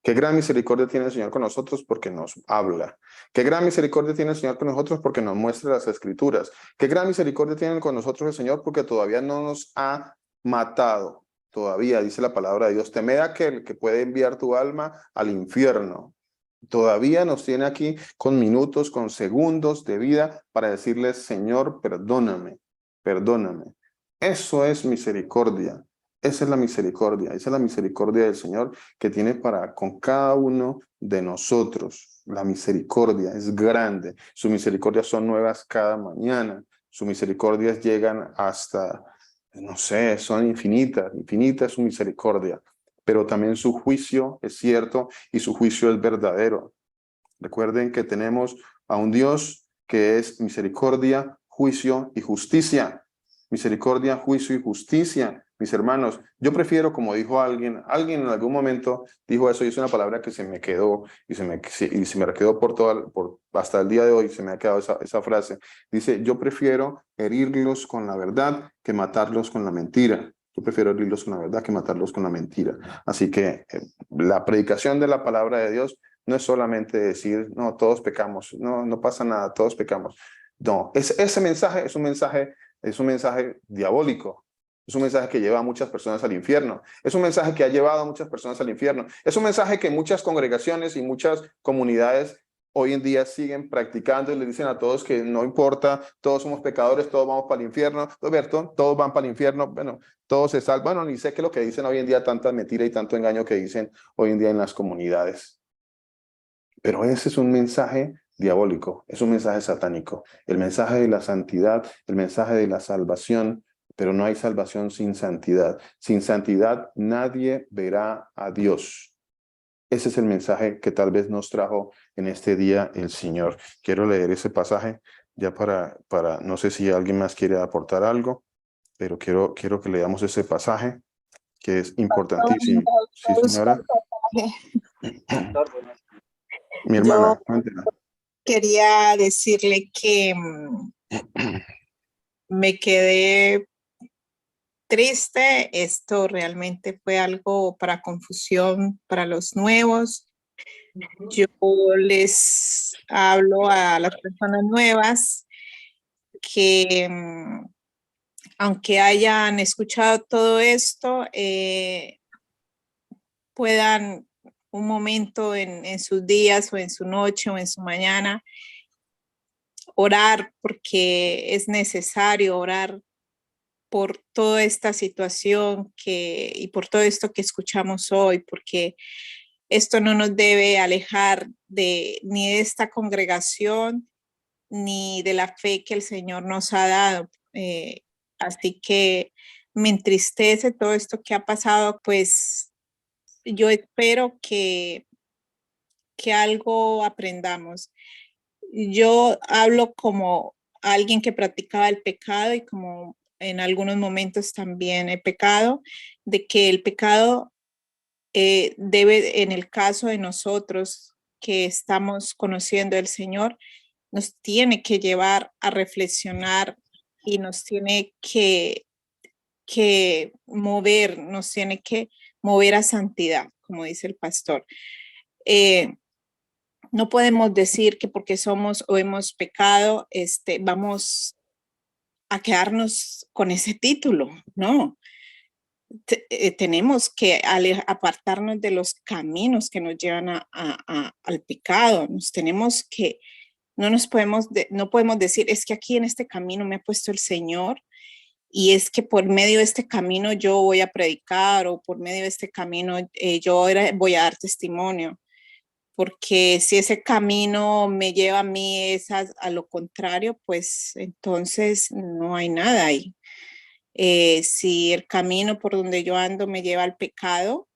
Qué gran misericordia tiene el Señor con nosotros porque nos habla. Qué gran misericordia tiene el Señor con nosotros porque nos muestra las Escrituras. Qué gran misericordia tiene con nosotros el Señor porque todavía no nos ha matado. Todavía dice la palabra de Dios, temed a aquel que puede enviar tu alma al infierno. Todavía nos tiene aquí con minutos, con segundos de vida para decirle, Señor, perdóname, perdóname. Eso es misericordia. Esa es la misericordia. Esa es la misericordia del Señor que tiene para con cada uno de nosotros. La misericordia es grande. Sus misericordias son nuevas cada mañana. sus misericordias llegan hasta, no sé, son infinitas, infinita es su misericordia, pero también su juicio es cierto y su juicio es verdadero. Recuerden que tenemos a un Dios que es misericordia, juicio y justicia. Misericordia, juicio y justicia, mis hermanos. Yo prefiero, como dijo alguien en algún momento dijo eso, y es una palabra que se me quedó y se me quedó hasta el día de hoy, se me ha quedado esa frase. Dice, yo prefiero herirlos con la verdad que matarlos con la mentira. Yo prefiero herirlos con la verdad que matarlos con la mentira. Así que la predicación de la palabra de Dios no es solamente decir, no, todos pecamos, no pasa nada, todos pecamos. No, ese mensaje es un mensaje diabólico. Es un mensaje que lleva a muchas personas al infierno. Es un mensaje que ha llevado a muchas personas al infierno. Es un mensaje que muchas congregaciones y muchas comunidades hoy en día siguen practicando y le dicen a todos que no importa, todos somos pecadores, todos vamos para el infierno. Roberto, todos van para el infierno. Bueno, todos se salvan. Bueno, ni sé qué es lo que dicen hoy en día, tanta mentira y tanto engaño que dicen hoy en día en las comunidades. Pero ese es un mensaje diabólico, es un mensaje satánico. El mensaje de la santidad, el mensaje de la salvación, pero no hay salvación sin santidad. Sin santidad nadie verá a Dios. Ese es el mensaje que tal vez nos trajo en este día el Señor. Quiero leer ese pasaje ya no sé si alguien más quiere aportar algo, pero quiero que leamos ese pasaje que es importantísimo. Sí, señora. Mi Yo hermana, cuéntela. quería decirle que me quedé triste. Esto realmente fue algo para confusión para los nuevos. Yo les hablo a las personas nuevas que aunque hayan escuchado todo esto, puedan un momento en sus días o en su noche o en su mañana orar, porque es necesario orar por toda esta situación y por todo esto que escuchamos hoy, porque esto no nos debe alejar ni de esta congregación ni de la fe que el Señor nos ha dado. Así que me entristece todo esto que ha pasado, pues yo espero que algo aprendamos. Yo hablo como alguien que practicaba el pecado y como en algunos momentos también he pecado, de que el pecado debe, en el caso de nosotros que estamos conociendo al Señor, nos tiene que llevar a reflexionar y nos tiene que mover, nos tiene que mover a santidad, como dice el pastor. No podemos decir que porque somos o hemos pecado, vamos a quedarnos con ese título, no. Tenemos que apartarnos de los caminos que nos llevan al pecado. No podemos decir, es que aquí en este camino me ha puesto el Señor y es que por medio de este camino yo voy a predicar o por medio de este camino yo voy a dar testimonio. Porque si ese camino me lleva a mí a lo contrario, pues entonces no hay nada ahí. Si el camino por donde yo ando me lleva al pecado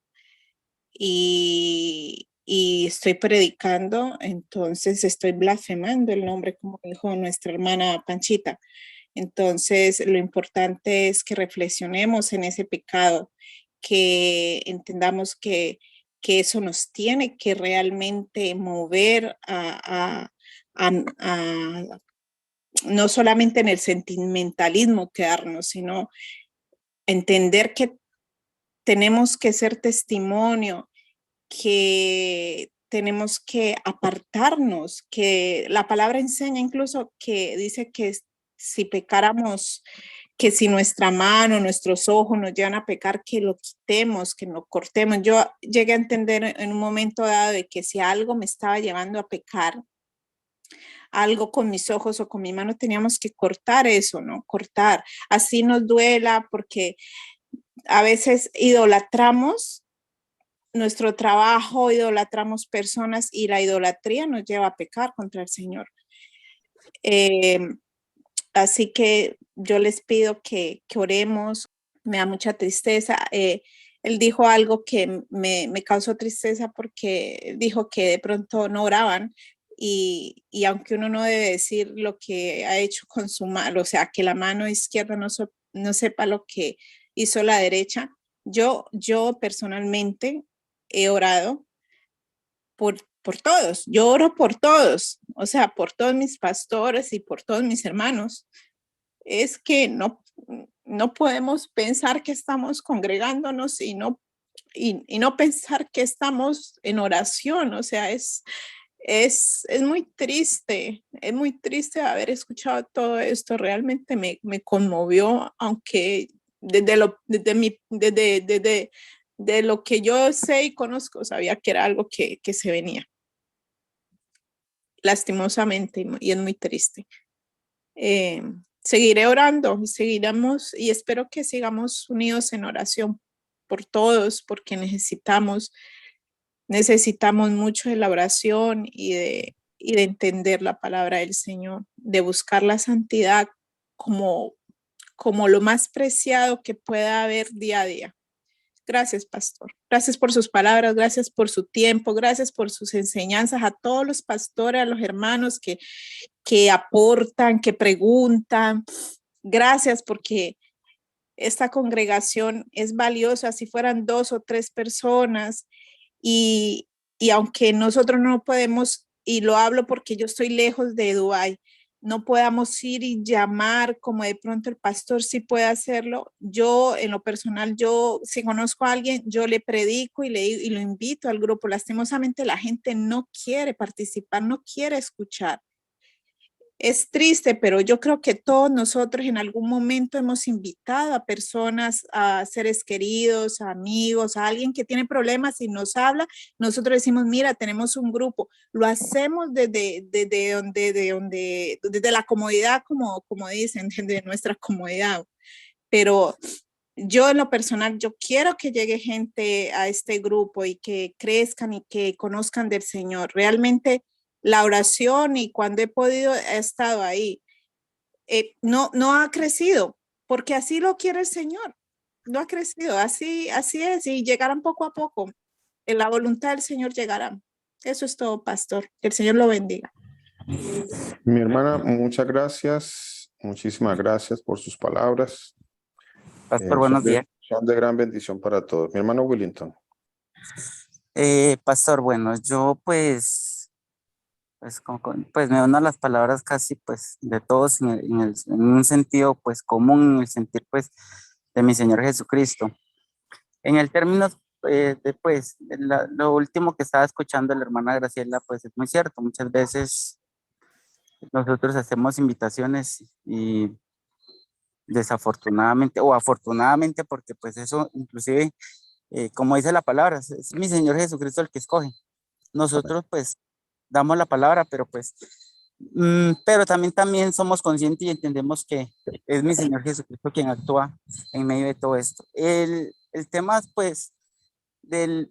y estoy predicando, entonces estoy blasfemando el nombre, como dijo nuestra hermana Panchita. Entonces, lo importante es que reflexionemos en ese pecado, que entendamos que eso nos tiene que realmente mover no solamente en el sentimentalismo quedarnos, sino entender que tenemos que ser testimonio, que tenemos que apartarnos, que la palabra enseña incluso que dice que si pecáramos, que si nuestra mano, nuestros ojos nos llevan a pecar, que lo quitemos, que lo cortemos. Yo llegué a entender en un momento dado de que si algo me estaba llevando a pecar, algo con mis ojos o con mi mano, teníamos que cortar eso, ¿no? Cortar. Así nos duela porque a veces idolatramos nuestro trabajo, idolatramos personas y la idolatría nos lleva a pecar contra el Señor. Así que yo les pido que oremos. Me da mucha tristeza. Él dijo algo que me causó tristeza porque dijo que de pronto no oraban y aunque uno no debe decir lo que ha hecho con su mano, o sea, que la mano izquierda no sepa lo que hizo la derecha, yo personalmente he orado por todos, yo oro por todos, o sea, por todos mis pastores y por todos mis hermanos. Es que no podemos pensar que estamos congregándonos y no pensar que estamos en oración, o sea, es muy triste haber escuchado todo esto, realmente me conmovió, aunque desde lo que yo sé y conozco, sabía que era algo que se venía, lastimosamente, y es muy triste. Seguiré orando, seguiremos y espero que sigamos unidos en oración por todos, porque necesitamos mucho de la oración y de entender la palabra del Señor, de buscar la santidad como lo más preciado que pueda haber día a día. Gracias, pastor. Gracias por sus palabras, gracias por su tiempo, gracias por sus enseñanzas, a todos los pastores, a los hermanos que aportan, que preguntan. Gracias porque esta congregación es valiosa, si fueran 2 o 3 personas y aunque nosotros no podemos, y lo hablo porque yo estoy lejos de Dubái, no podamos ir y llamar como de pronto el pastor sí puede hacerlo. Yo, en lo personal, yo si conozco a alguien, yo le predico y lo invito al grupo. Lastimosamente la gente no quiere participar, no quiere escuchar. Es triste, pero yo creo que todos nosotros en algún momento hemos invitado a personas, a seres queridos, a amigos, a alguien que tiene problemas y nos habla. Nosotros decimos, mira, tenemos un grupo. Lo hacemos desde la comodidad, como dicen, de nuestra comodidad. Pero yo en lo personal, yo quiero que llegue gente a este grupo y que crezcan y que conozcan del Señor. Realmente la oración y cuando he podido, he estado ahí. No ha crecido, porque así lo quiere el Señor. No ha crecido, así es, y llegarán poco a poco. En la voluntad del Señor llegarán. Eso es todo, pastor. Que el Señor lo bendiga. Mi hermana, muchas gracias. Muchísimas gracias por sus palabras. Pastor, buenos días. Son de gran bendición para todos. Mi hermano Willington. Pastor, bueno, yo pues me uno a las palabras casi pues de todos en un sentido pues común, en el sentir pues de mi Señor Jesucristo. En el término lo último que estaba escuchando la hermana Graciela pues es muy cierto. Muchas veces nosotros hacemos invitaciones y desafortunadamente o afortunadamente, porque pues eso inclusive, como dice la palabra, es mi Señor Jesucristo el que escoge. Nosotros pues damos la palabra, pero pues, pero también somos conscientes y entendemos que es mi Señor Jesucristo quien actúa en medio de todo esto. El tema pues de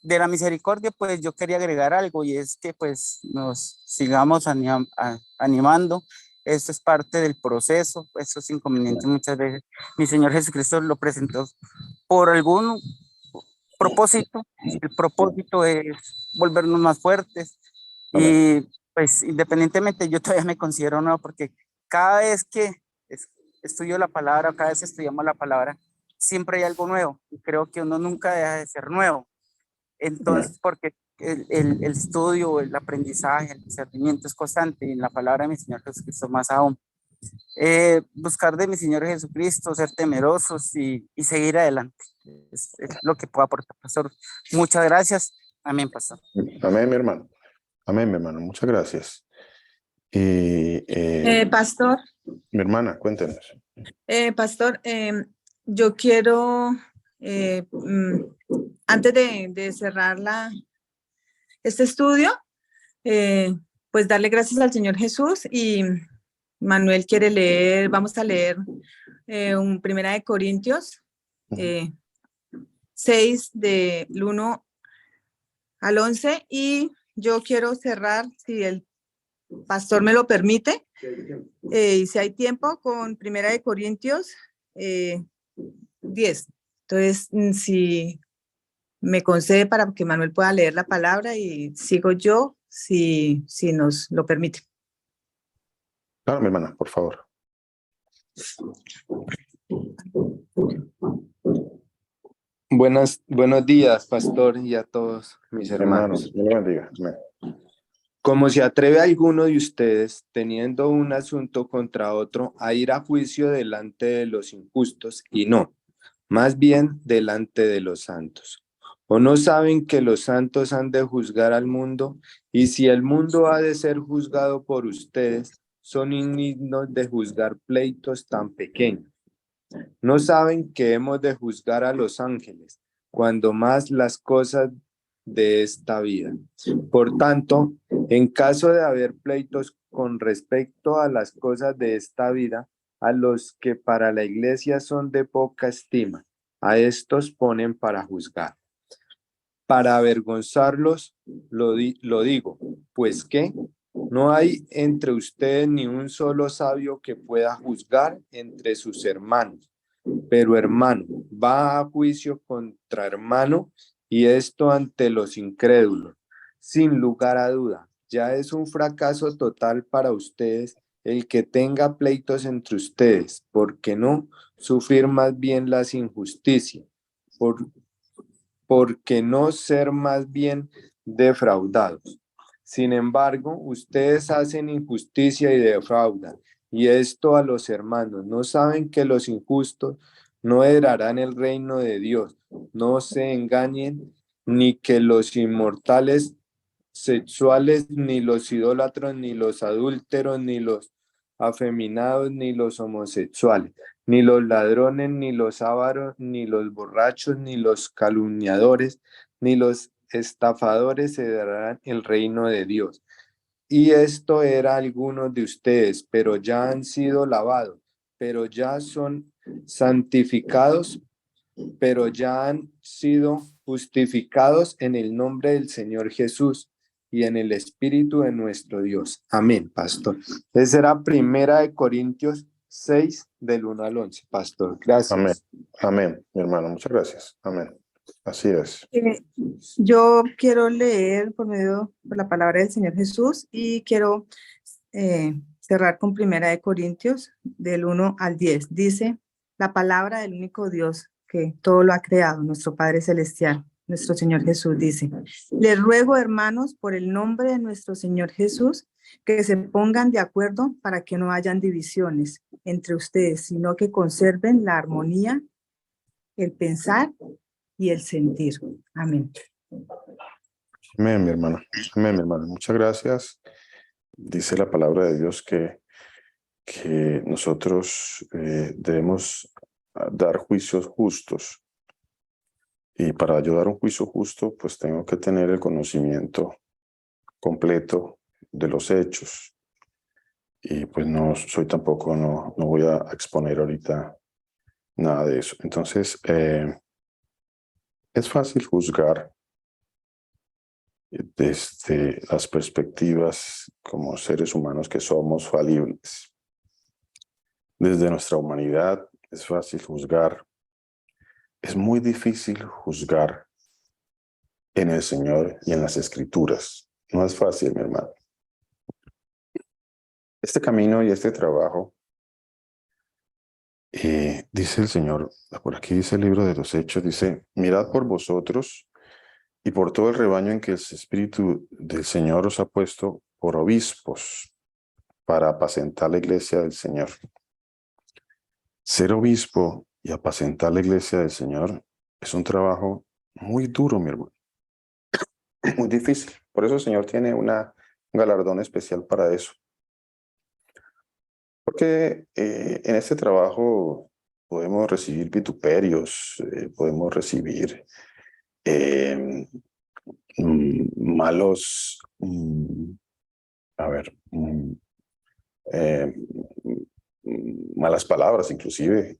la misericordia, pues yo quería agregar algo y es que pues nos sigamos animando. Esto es parte del proceso, esos inconvenientes muchas veces mi Señor Jesucristo lo presentó por algún propósito. El propósito es volvernos más fuertes y pues independientemente yo todavía me considero nuevo porque cada vez que estudio la palabra, cada vez que estudiamos la palabra, siempre hay algo nuevo y creo que uno nunca deja de ser nuevo. Entonces, porque el estudio, el aprendizaje, el discernimiento es constante y en la palabra de mi Señor Jesucristo más aún. Buscar de mi Señor Jesucristo, ser temerosos y seguir adelante. Es lo que puedo aportar, pastor. Muchas gracias. Amén, pastor. Amén, mi hermano. Amén, mi hermano. Muchas gracias. Y, Pastor. Mi hermana, cuéntenos. Pastor, yo quiero, antes de cerrar este estudio, pues darle gracias al Señor Jesús y Manuel quiere leer, vamos a leer Primera de Corintios 6 del 1 al 11 y yo quiero cerrar, si el Pastor, ¿me lo permite? Y si hay tiempo, con Primera de Corintios 10. Entonces, si me concede para que Manuel pueda leer la palabra y sigo yo, si nos lo permite. Claro, mi hermana, por favor. Buenos días, pastor, y a todos mis hermanos. Hermanos, Dios lo bendiga. Amén. Como se atreve alguno de ustedes, teniendo un asunto contra otro, a ir a juicio delante de los injustos, y no, más bien delante de los santos. ¿O no saben que los santos han de juzgar al mundo? Y si el mundo ha de ser juzgado por ustedes, son indignos de juzgar pleitos tan pequeños. ¿No saben que hemos de juzgar a los ángeles, cuando más las cosas de esta vida? Por tanto, en caso de haber pleitos con respecto a las cosas de esta vida, a los que para la iglesia son de poca estima, a estos ponen para juzgar. Para avergonzarlos, lo digo, pues que no hay entre ustedes ni un solo sabio que pueda juzgar entre sus hermanos. Pero hermano va a juicio contra hermano, y esto ante los incrédulos. Sin lugar a duda, ya es un fracaso total para ustedes el que tenga pleitos entre ustedes, porque no sufrir más bien las injusticias, porque no ser más bien defraudados. Sin embargo, ustedes hacen injusticia y defraudan, y esto a los hermanos. ¿No saben que los injustos no heredarán el reino de Dios? No se engañen, ni que los inmortales sexuales, ni los idólatras, ni los adúlteros, ni los afeminados, ni los homosexuales, ni los ladrones, ni los ávaros, ni los borrachos, ni los calumniadores, ni los estafadores heredarán el reino de Dios. Y esto era algunos de ustedes, pero ya han sido lavados, pero ya son santificados, pero ya han sido justificados en el nombre del Señor Jesús y en el Espíritu de nuestro Dios. Amén, pastor. Esa era Primera de Corintios 6, del 1 al 11, pastor. Gracias. Amén. Amén, mi hermano. Muchas gracias. Amén. Así es. Yo quiero leer por la palabra del Señor Jesús y quiero cerrar con Primera de Corintios del 1 al 10. Dice, la palabra del único Dios que todo lo ha creado, nuestro Padre Celestial, nuestro Señor Jesús, dice, les ruego, hermanos, por el nombre de nuestro Señor Jesús, que se pongan de acuerdo para que no hayan divisiones entre ustedes, sino que conserven la armonía, el pensar y el sentir. Amén. Amén, mi hermano. Amén, mi hermano. Muchas gracias. Dice la palabra de Dios que nosotros debemos dar juicios justos. Y para yo dar un juicio justo, pues tengo que tener el conocimiento completo de los hechos. Y pues no voy a exponer ahorita nada de eso. Entonces, es fácil juzgar desde las perspectivas como seres humanos que somos falibles. Desde nuestra humanidad es fácil juzgar. Es muy difícil juzgar en el Señor y en las Escrituras. No es fácil, mi hermano. Este camino y este trabajo, dice el Señor, por aquí dice el libro de los Hechos, dice, mirad por vosotros y por todo el rebaño en que el Espíritu del Señor os ha puesto por obispos para apacentar la iglesia del Señor. Ser obispo y apacentar la iglesia del Señor es un trabajo muy duro, mi hermano. Muy difícil. Por eso el Señor tiene un galardón especial para eso. Porque en este trabajo podemos recibir vituperios, podemos recibir malos, malas palabras, inclusive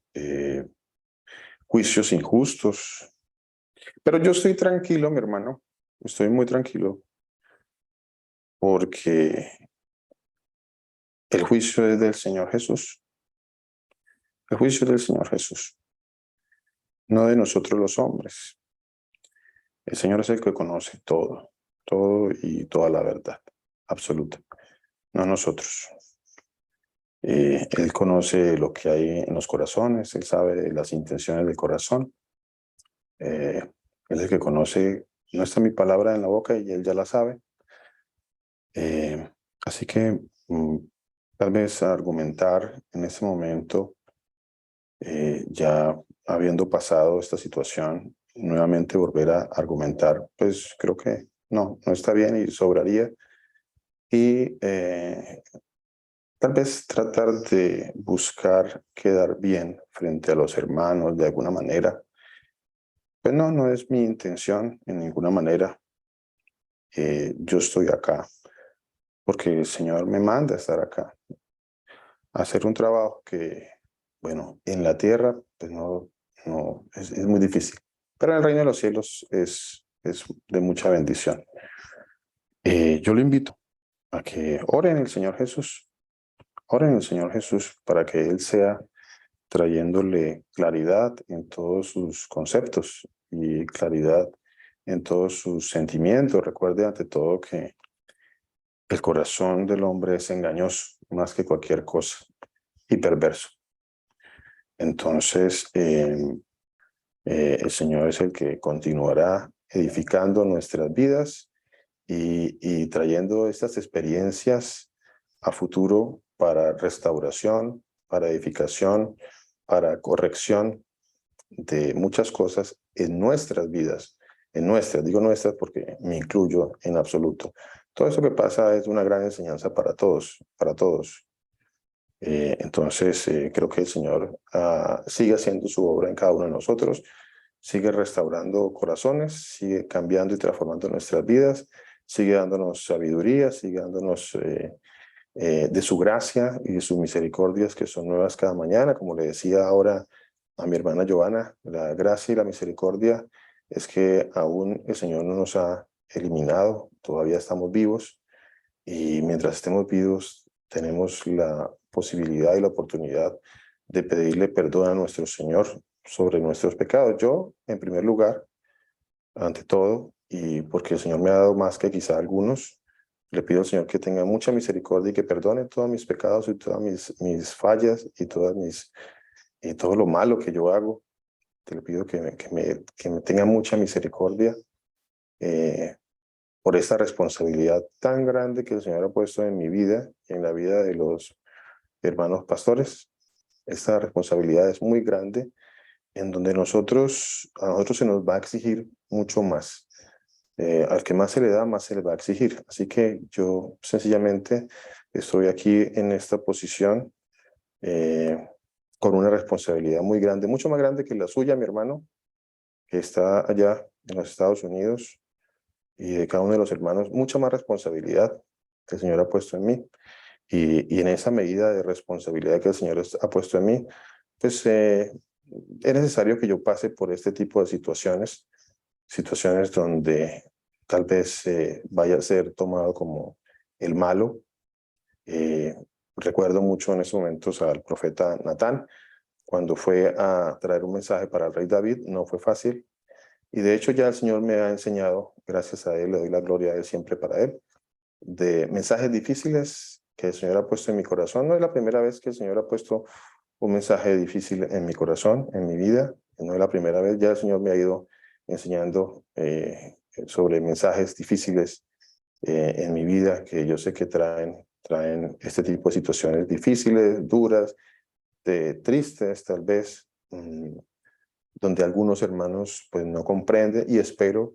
juicios injustos. Pero yo estoy tranquilo, mi hermano, estoy muy tranquilo, porque El juicio es del Señor Jesús. El juicio es del Señor Jesús, no de nosotros los hombres. El Señor es el que conoce todo, todo y toda la verdad absoluta, no nosotros. Él conoce lo que hay en los corazones, Él sabe las intenciones del corazón. Él es el que conoce, no está mi palabra en la boca y Él ya la sabe. Así que tal vez argumentar en este momento, ya habiendo pasado esta situación, nuevamente volver a argumentar, pues creo que no está bien y sobraría. Y tal vez tratar de buscar quedar bien frente a los hermanos de alguna manera. Pues no es mi intención en ninguna manera. Yo estoy acá porque el Señor me manda a estar acá, a hacer un trabajo que, bueno, en la tierra, pues es muy difícil. Pero en el reino de los cielos es de mucha bendición. Yo lo invito a que oren el Señor Jesús. Oren al Señor Jesús para que Él sea trayéndole claridad en todos sus conceptos y claridad en todos sus sentimientos. Recuerde ante todo que el corazón del hombre es engañoso más que cualquier cosa y perverso. Entonces, el Señor es el que continuará edificando nuestras vidas y trayendo estas experiencias a futuro para restauración, para edificación, para corrección de muchas cosas en nuestras vidas, digo nuestras porque me incluyo en absoluto. Todo eso que pasa es una gran enseñanza para todos, para todos. Entonces, creo que el Señor sigue haciendo su obra en cada uno de nosotros, sigue restaurando corazones, sigue cambiando y transformando nuestras vidas, sigue dándonos sabiduría, sigue dándonos de su gracia y de sus misericordias que son nuevas cada mañana. Como le decía ahora a mi hermana Giovanna, la gracia y la misericordia es que aún el Señor no nos ha eliminado, todavía estamos vivos y mientras estemos vivos tenemos la posibilidad y la oportunidad de pedirle perdón a nuestro Señor sobre nuestros pecados. Yo, en primer lugar, ante todo, y porque el Señor me ha dado más que quizá algunos, le pido al Señor que tenga mucha misericordia y que perdone todos mis pecados y todas mis fallas y todo lo malo que yo hago. Te le pido que me tenga mucha misericordia por esta responsabilidad tan grande que el Señor ha puesto en mi vida y en la vida de los hermanos pastores. Esta responsabilidad es muy grande, en donde a nosotros se nos va a exigir mucho más. Al que más se le da, más se le va a exigir. Así que yo sencillamente estoy aquí en esta posición con una responsabilidad muy grande, mucho más grande que la suya, mi hermano, que está allá en los Estados Unidos, y de cada uno de los hermanos, mucha más responsabilidad que el Señor ha puesto en mí. Y en esa medida de responsabilidad que el Señor ha puesto en mí, pues es necesario que yo pase por este tipo de situaciones donde tal vez vaya a ser tomado como el malo. Recuerdo mucho en esos momentos al profeta Natán, cuando fue a traer un mensaje para el rey David. No fue fácil, y de hecho ya el Señor me ha enseñado, gracias a Él, le doy la gloria a Él siempre para Él, de mensajes difíciles que el Señor ha puesto en mi corazón. No es la primera vez que el Señor ha puesto un mensaje difícil en mi corazón, en mi vida. No es la primera vez, ya el Señor me ha ido enseñando sobre mensajes difíciles en mi vida, que yo sé que traen este tipo de situaciones difíciles, duras, tristes tal vez, donde algunos hermanos pues no comprenden, y espero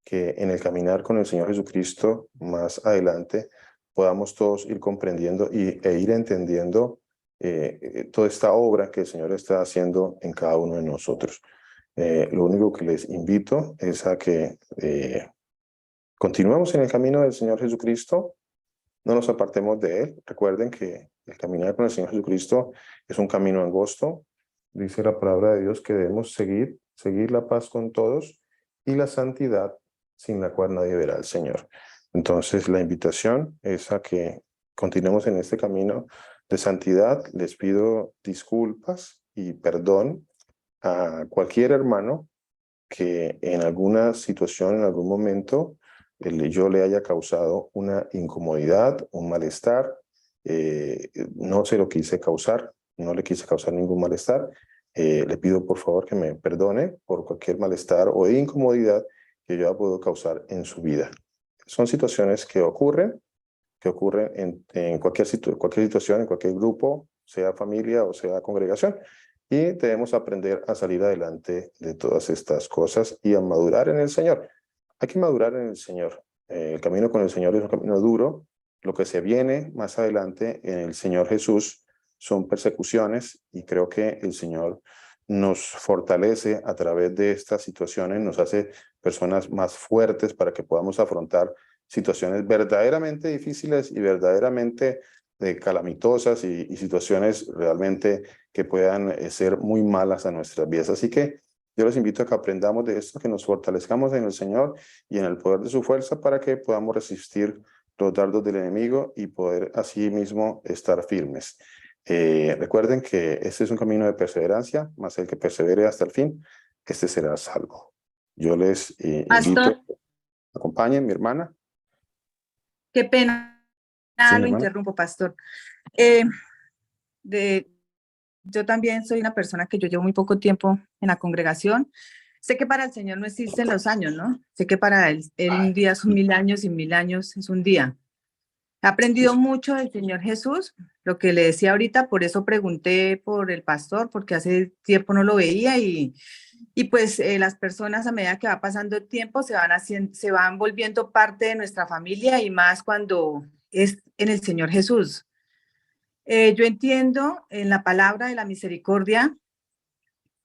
que en el caminar con el Señor Jesucristo más adelante podamos todos ir comprendiendo e ir entendiendo toda esta obra que el Señor está haciendo en cada uno de nosotros. Lo único que les invito es a que continuemos en el camino del Señor Jesucristo, no nos apartemos de Él. Recuerden que el caminar con el Señor Jesucristo es un camino angosto. Dice la palabra de Dios que debemos seguir la paz con todos y la santidad, sin la cual nadie verá al Señor. Entonces la invitación es a que continuemos en este camino de santidad. Les pido disculpas y perdón a cualquier hermano que en alguna situación, en algún momento, yo le haya causado una incomodidad, un malestar. No se lo quise causar, no le quise causar ningún malestar. Le pido por favor que me perdone por cualquier malestar o incomodidad que yo haya podido causar en su vida. Son situaciones que ocurren en cualquier situación, en cualquier grupo, sea familia o sea congregación. Y debemos aprender a salir adelante de todas estas cosas y a madurar en el Señor. Hay que madurar en el Señor. El camino con el Señor es un camino duro. Lo que se viene más adelante en el Señor Jesús son persecuciones, y creo que el Señor nos fortalece a través de estas situaciones, nos hace personas más fuertes para que podamos afrontar situaciones verdaderamente difíciles y verdaderamente calamitosas y situaciones realmente que puedan ser muy malas a nuestras vidas. Así que yo les invito a que aprendamos de esto, que nos fortalezcamos en el Señor y en el poder de su fuerza para que podamos resistir los dardos del enemigo y poder así mismo estar firmes. Recuerden que este es un camino de perseverancia, mas el que persevere hasta el fin, este será salvo. Yo les invito a que acompañen, mi hermana. Qué pena, Sí, mi lo hermana. interrumpo, pastor. Yo también soy una persona que yo llevo muy poco tiempo en la congregación. Sé que para el Señor no existen los años, ¿no? Sé que para él un día son 1000 años y 1000 años es un día. He aprendido mucho del Señor Jesús, lo que le decía ahorita, por eso pregunté por el pastor, porque hace tiempo no lo veía y pues las personas a medida que va pasando el tiempo se van volviendo parte de nuestra familia y más cuando es en el Señor Jesús. Yo entiendo en la palabra de la misericordia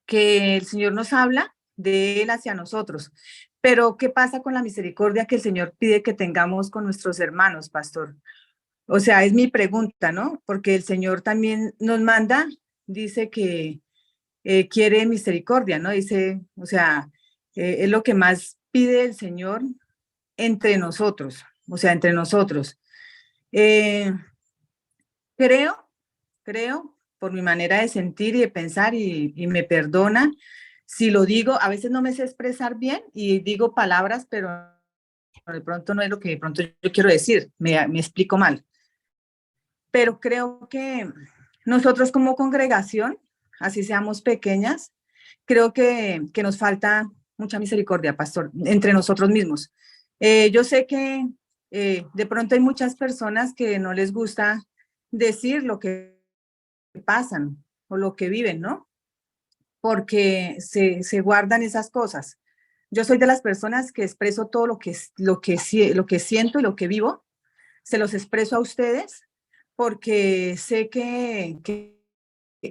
que el Señor nos habla de Él hacia nosotros, pero ¿qué pasa con la misericordia que el Señor pide que tengamos con nuestros hermanos, pastor? O sea, es mi pregunta, ¿no? Porque el Señor también nos manda, dice que quiere misericordia, ¿no? Dice, o sea, es lo que más pide el Señor entre nosotros, o sea, entre nosotros. Creo, por mi manera de sentir y de pensar, y me perdona si lo digo, a veces no me sé expresar bien y digo palabras, pero de pronto no es lo que de pronto yo quiero decir, me explico mal. Pero creo que nosotros como congregación, así seamos pequeñas, creo que nos falta mucha misericordia, pastor, entre nosotros mismos. Yo sé que de pronto hay muchas personas que no les gusta decir lo que pasan o lo que viven, ¿no? Porque se guardan esas cosas. Yo soy de las personas que expreso todo lo que siento y lo que vivo. Se los expreso a ustedes porque sé que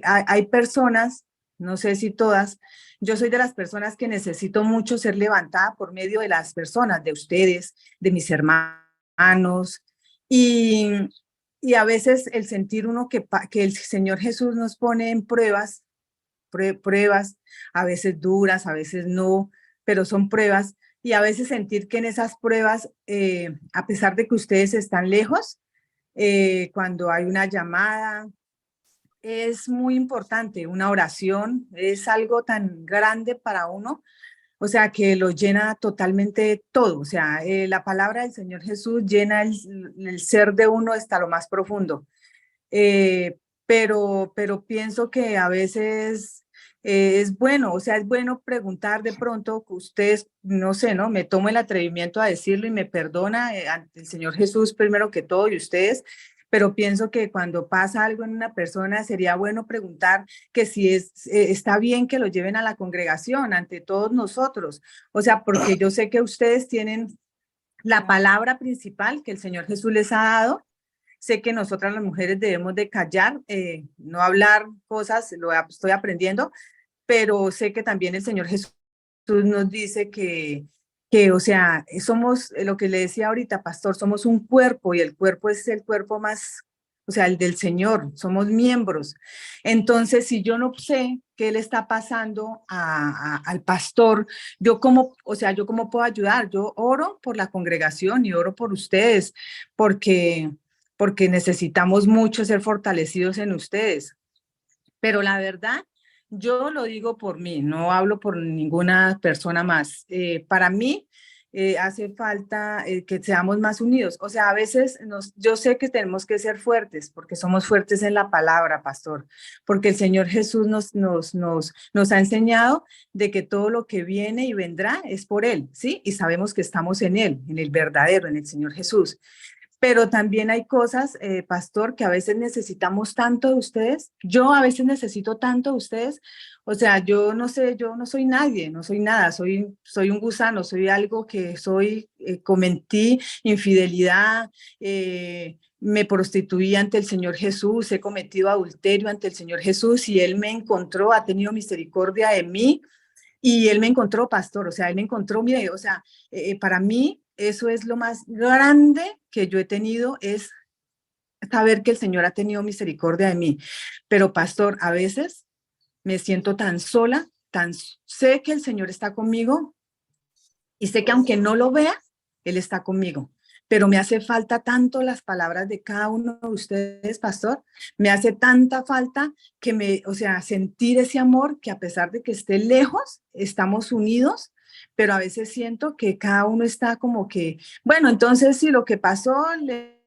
hay personas, no sé si todas, yo soy de las personas que necesito mucho ser levantada por medio de las personas, de ustedes, de mis hermanos, y, y a veces el sentir uno que el Señor Jesús nos pone en pruebas, a veces duras, a veces no, pero son pruebas, y a veces sentir que en esas pruebas, a pesar de que ustedes están lejos, cuando hay una llamada, es muy importante, una oración, es algo tan grande para uno, o sea, que lo llena totalmente todo, o sea, la palabra del Señor Jesús llena el ser de uno hasta lo más profundo. Pero pienso que a veces es bueno, o sea, es bueno preguntar de pronto que ustedes, no sé, ¿no? Me tomo el atrevimiento a decirlo y me perdona ante el Señor Jesús primero que todo y ustedes, pero pienso que cuando pasa algo en una persona sería bueno preguntar que si está bien que lo lleven a la congregación ante todos nosotros, o sea, porque yo sé que ustedes tienen la palabra principal que el Señor Jesús les ha dado. Sé que nosotras las mujeres debemos de callar, no hablar cosas, lo estoy aprendiendo, pero sé que también el Señor Jesús nos dice o sea, somos, lo que le decía ahorita, pastor, somos un cuerpo y el cuerpo es el cuerpo más, o sea, el del Señor, somos miembros. Entonces, si yo no sé qué le está pasando al pastor, o sea, yo cómo puedo ayudar, yo oro por la congregación y oro por ustedes, porque porque necesitamos mucho ser fortalecidos en ustedes. Pero la verdad, yo lo digo por mí, no hablo por ninguna persona más. Para mí hace falta que seamos más unidos. O sea, a veces yo sé que tenemos que ser fuertes, porque somos fuertes en la palabra, pastor, porque el Señor Jesús nos ha enseñado de que todo lo que viene y vendrá es por Él, ¿sí? Y sabemos que estamos en Él, en el verdadero, en el Señor Jesús. Pero también hay cosas, pastor, que a veces necesitamos tanto de ustedes. Yo a veces necesito tanto de ustedes. O sea, yo no sé, yo no soy nadie, no soy nada, soy un gusano, soy algo que soy, cometí infidelidad, me prostituí ante el Señor Jesús, he cometido adulterio ante el Señor Jesús y Él me encontró, ha tenido misericordia de mí. Y él me encontró, pastor, o sea, él me encontró, mire, o sea, para mí eso es lo más grande que yo he tenido, es saber que el Señor ha tenido misericordia de mí. Pero, pastor, a veces me siento tan sola, sé que el Señor está conmigo y sé que aunque no lo vea, Él está conmigo. Pero me hace falta tanto las palabras de cada uno de ustedes, pastor. Me hace tanta falta o sea, sentir ese amor que a pesar de que esté lejos, estamos unidos, pero a veces siento que cada uno está como que, bueno, entonces si lo que pasó le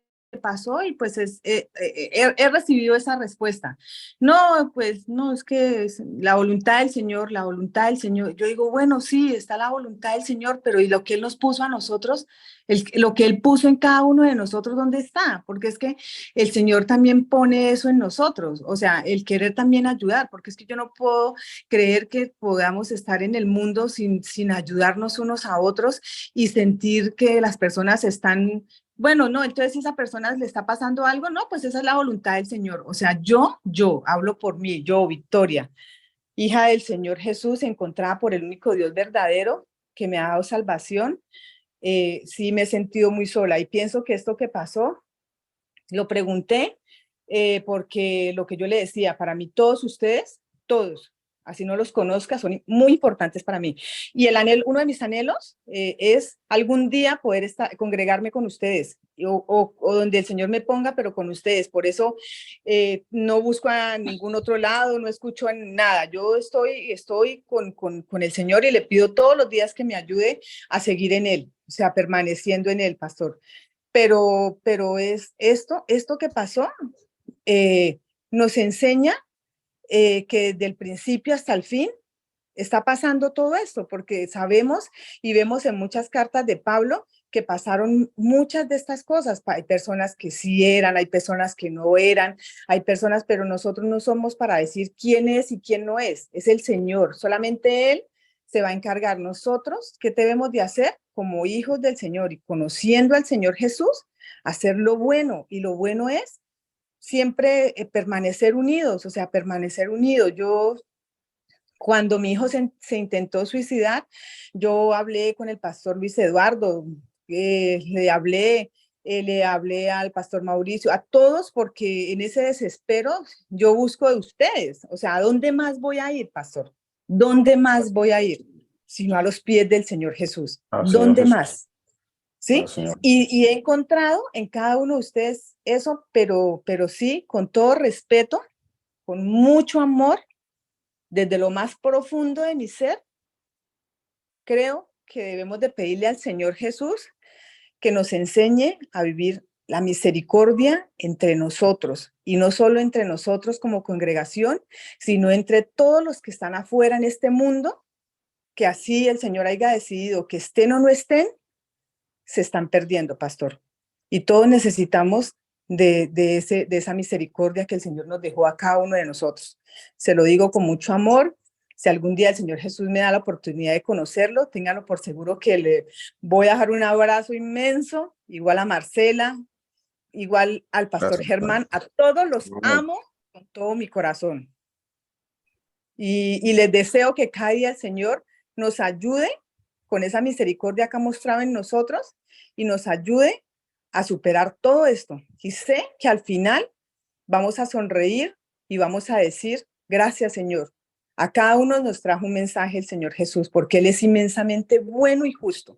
pasó y pues he recibido esa respuesta. No, pues no, es que es la voluntad del Señor, la voluntad del Señor. Yo digo, bueno, sí, está la voluntad del Señor, pero ¿y lo que Él nos puso a nosotros? Lo que Él puso en cada uno de nosotros, ¿dónde está? Porque es que el Señor también pone eso en nosotros, o sea, el querer también ayudar, porque es que yo no puedo creer que podamos estar en el mundo sin ayudarnos unos a otros y sentir que las personas están, bueno, no, entonces si a esa persona le está pasando algo, no, pues esa es la voluntad del Señor. O sea, yo hablo por mí, yo, Victoria, hija del Señor Jesús, encontrada por el único Dios verdadero que me ha dado salvación. Sí me he sentido muy sola y pienso que esto que pasó, lo pregunté porque lo que yo le decía, para mí todos ustedes, todos, así no los conozca, son muy importantes para mí. Y uno de mis anhelos es algún día poder congregarme con ustedes o donde el Señor me ponga, pero con ustedes. Por eso no busco a ningún otro lado, no escucho nada. Yo estoy con el Señor y le pido todos los días que me ayude a seguir en Él, o sea, permaneciendo en Él, pastor. Pero es esto que pasó, nos enseña que desde el principio hasta el fin está pasando todo esto, porque sabemos y vemos en muchas cartas de Pablo que pasaron muchas de estas cosas. Hay personas que sí eran, hay personas que no eran, hay personas, pero nosotros no somos para decir quién es y quién no es el Señor, solamente Él se va a encargar. Nosotros, ¿qué debemos de hacer como hijos del Señor y conociendo al Señor Jesús? Hacer lo bueno, y lo bueno es siempre permanecer unidos, o sea, permanecer unidos. Cuando mi hijo se intentó suicidar, yo hablé con el pastor Luis Eduardo, le hablé al pastor Mauricio, a todos, porque en ese desespero yo busco de ustedes. O sea, ¿a dónde más voy a ir, pastor? ¿Dónde más voy a ir? Sino a los pies del Señor Jesús. ¿Dónde más? ¿Sí? Y he encontrado en cada uno de ustedes eso, pero sí, con todo respeto, con mucho amor, desde lo más profundo de mi ser, creo que debemos de pedirle al Señor Jesús que nos enseñe a vivir la misericordia entre nosotros, y no solo entre nosotros como congregación, sino entre todos los que están afuera en este mundo, que así el Señor haya decidido que estén o no estén, se están perdiendo, pastor. Y todos necesitamos de esa misericordia que el Señor nos dejó a cada uno de nosotros. Se lo digo con mucho amor. Si algún día el Señor Jesús me da la oportunidad de conocerlo, ténganlo por seguro que le voy a dejar un abrazo inmenso, igual a Marcela, igual al pastor Germán, a todos los amo con todo mi corazón. Y les deseo que cada día el Señor nos ayude con esa misericordia que ha mostrado en nosotros y nos ayude a superar todo esto. Y sé que al final vamos a sonreír y vamos a decir, gracias, Señor. A cada uno nos trajo un mensaje el Señor Jesús, porque Él es inmensamente bueno y justo.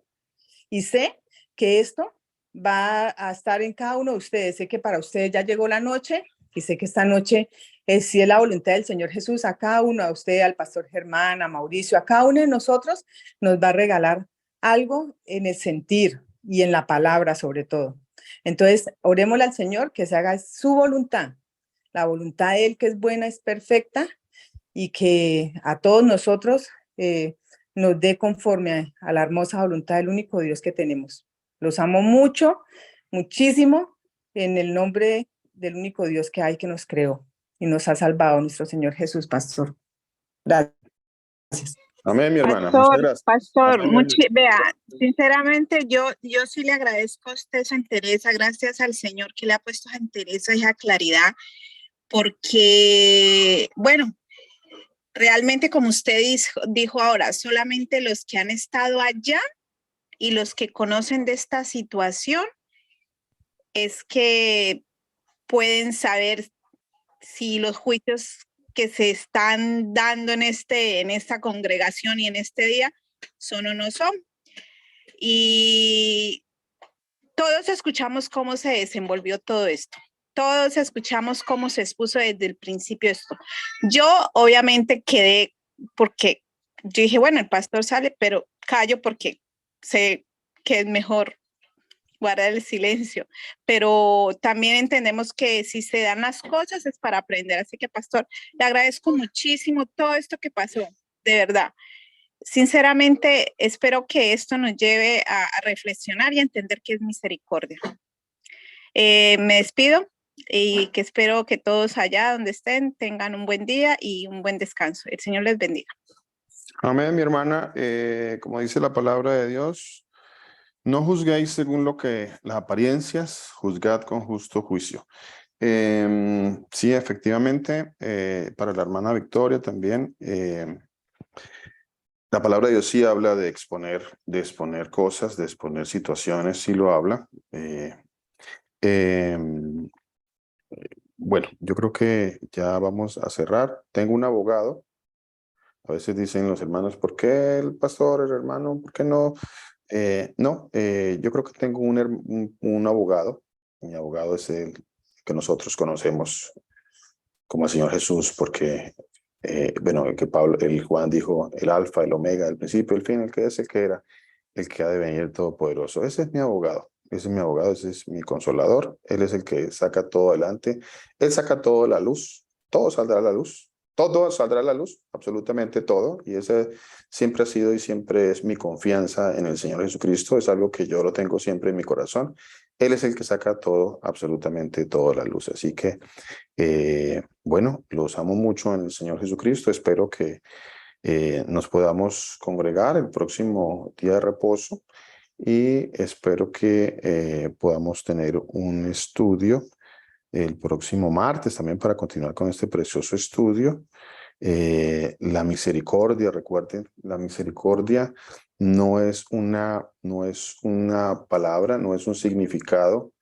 Y sé que esto va a estar en cada uno de ustedes. Sé que para ustedes ya llegó la noche y sé que esta noche, si es la voluntad del Señor Jesús, a cada uno, a usted, al pastor Germán, a Mauricio, a cada uno de nosotros nos va a regalar algo en el sentir y en la palabra sobre todo. Entonces, orémosle al Señor que se haga su voluntad, la voluntad de Él que es buena, es perfecta y que a todos nosotros nos dé conforme a la hermosa voluntad del único Dios que tenemos. Los amo mucho, muchísimo, en el nombre del único Dios que hay que nos creó y nos ha salvado, nuestro Señor Jesús, pastor. Gracias. Amén, mi hermana. Muchas gracias. Pastor, Amén. vea, sinceramente yo sí le agradezco a usted esa entereza, gracias al Señor que le ha puesto esa entereza y esa claridad, porque, bueno, realmente como usted dijo ahora, solamente los que han estado allá y los que conocen de esta situación es que pueden saber si los juicios que se están dando en esta congregación y en este día son o no son. Y todos escuchamos cómo se desenvolvió todo esto. Todos escuchamos cómo se expuso desde el principio esto. Yo obviamente quedé porque yo dije, bueno, el pastor sale, pero callo porque sé que es mejor guardar el silencio, pero también entendemos que si se dan las cosas es para aprender. Así que, pastor, le agradezco muchísimo todo esto que pasó, de verdad. Sinceramente, espero que esto nos lleve a reflexionar y a entender que es misericordia. Me despido y que espero que todos allá donde estén tengan un buen día y un buen descanso. El Señor les bendiga. Amén, mi hermana. Como dice la palabra de Dios, no juzguéis según las apariencias, juzgad con justo juicio. Sí, efectivamente, para la hermana Victoria también, la palabra de Dios sí habla de exponer cosas, de exponer situaciones, sí lo habla. Bueno, yo creo que ya vamos a cerrar. Tengo un abogado. A veces dicen los hermanos, ¿por qué el pastor, el hermano, por qué no? No, yo creo que tengo un abogado. Mi abogado es el que nosotros conocemos como el Señor Jesús, porque, bueno, el Juan dijo, el alfa, el omega, el principio, el fin, el que es, el que era, el que ha de venir todopoderoso. Ese es mi abogado. Ese es mi abogado, ese es mi consolador. Él es el que saca todo adelante. Él saca todo a la luz. Todo saldrá a la luz. Todo saldrá a la luz, absolutamente todo. Y ese siempre ha sido y siempre es mi confianza en el Señor Jesucristo. Es algo que yo lo tengo siempre en mi corazón. Él es el que saca todo, absolutamente todo a la luz. Así que, bueno, los amo mucho en el Señor Jesucristo. Espero que nos podamos congregar el próximo día de reposo y espero que podamos tener un estudio el próximo martes también para continuar con este precioso estudio. La misericordia, recuerden, la misericordia no es una palabra, no es un significado.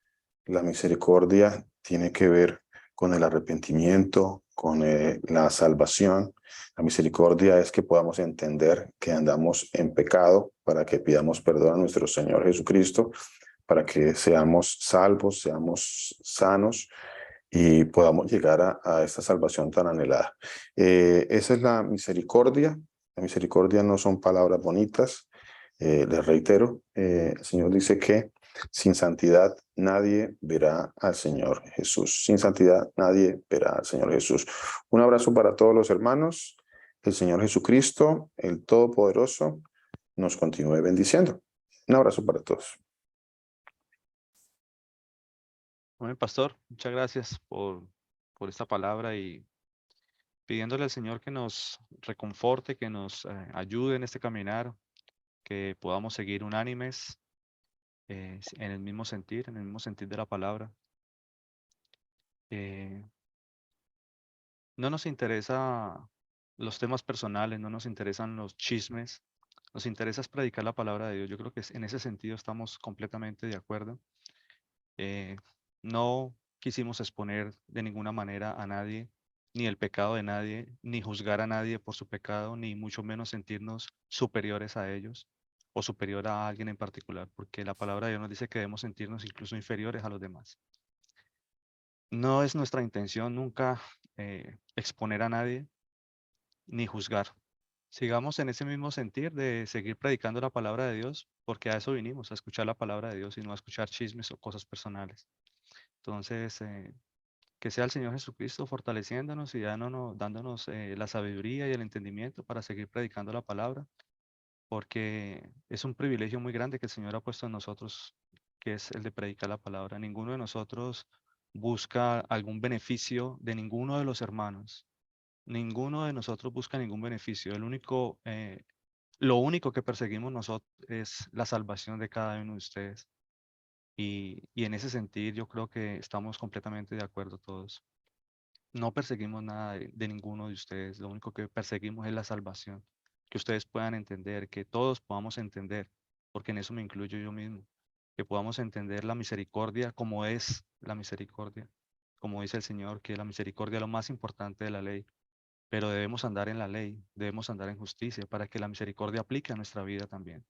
La misericordia tiene que ver con el arrepentimiento, con la salvación. La misericordia es que podamos entender que andamos en pecado para que pidamos perdón a nuestro Señor Jesucristo, para que seamos salvos, seamos sanos y podamos llegar a esta salvación tan anhelada. Esa es la misericordia. La misericordia no son palabras bonitas. Les reitero, el Señor dice que sin santidad nadie verá al Señor Jesús. Sin santidad nadie verá al Señor Jesús. Un abrazo para todos los hermanos. El Señor Jesucristo, el Todopoderoso, nos continúe bendiciendo. Un abrazo para todos. Bueno, pastor, muchas gracias por esta palabra y pidiéndole al Señor que nos reconforte, que nos ayude en este caminar, que podamos seguir unánimes en el mismo sentir de la palabra. No nos interesa los temas personales, no nos interesan los chismes, nos interesa es predicar la palabra de Dios. Yo creo que en ese sentido estamos completamente de acuerdo. No quisimos exponer de ninguna manera a nadie, ni el pecado de nadie, ni juzgar a nadie por su pecado, ni mucho menos sentirnos superiores a ellos. o superior a alguien en particular, porque la palabra de Dios nos dice que debemos sentirnos incluso inferiores a los demás. No es nuestra intención nunca exponer a nadie ni juzgar. Sigamos en ese mismo sentir de seguir predicando la palabra de Dios, porque a eso vinimos, a escuchar la palabra de Dios y no a escuchar chismes o cosas personales. Entonces, que sea el Señor Jesucristo fortaleciéndonos y dándonos la sabiduría y el entendimiento para seguir predicando la palabra, porque es un privilegio muy grande que el Señor ha puesto en nosotros, que es el de predicar la palabra. Ninguno de nosotros busca algún beneficio de ninguno de los hermanos. Ninguno de nosotros busca ningún beneficio. Lo único que perseguimos nosotros es la salvación de cada uno de ustedes. Y en ese sentido yo creo que estamos completamente de acuerdo todos. No perseguimos nada de ninguno de ustedes. Lo único que perseguimos es la salvación. Que ustedes puedan entender, que todos podamos entender, porque en eso me incluyo yo mismo. Que podamos entender la misericordia como es la misericordia. Como dice el Señor, que la misericordia es lo más importante de la ley. Pero debemos andar en la ley, debemos andar en justicia para que la misericordia aplique a nuestra vida también.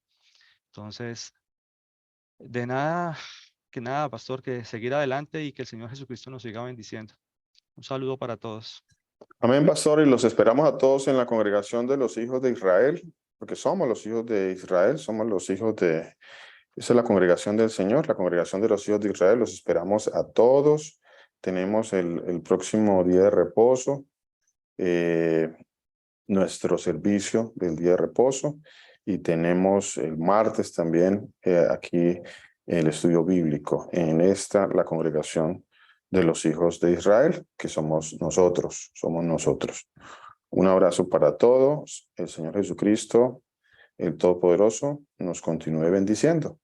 Entonces, de nada, que nada, pastor, que seguir adelante y que el Señor Jesucristo nos siga bendiciendo. Un saludo para todos. Amén, pastor, y los esperamos a todos en la congregación de los hijos de Israel, porque somos los hijos de Israel, somos los hijos de... Esa es la congregación del Señor, la congregación de los hijos de Israel. Los esperamos a todos. Tenemos el próximo día de reposo, nuestro servicio del día de reposo, y tenemos el martes también aquí el estudio bíblico en la congregación de los hijos de Israel, que somos nosotros. Un abrazo para todos. El Señor Jesucristo, el Todopoderoso, nos continúe bendiciendo.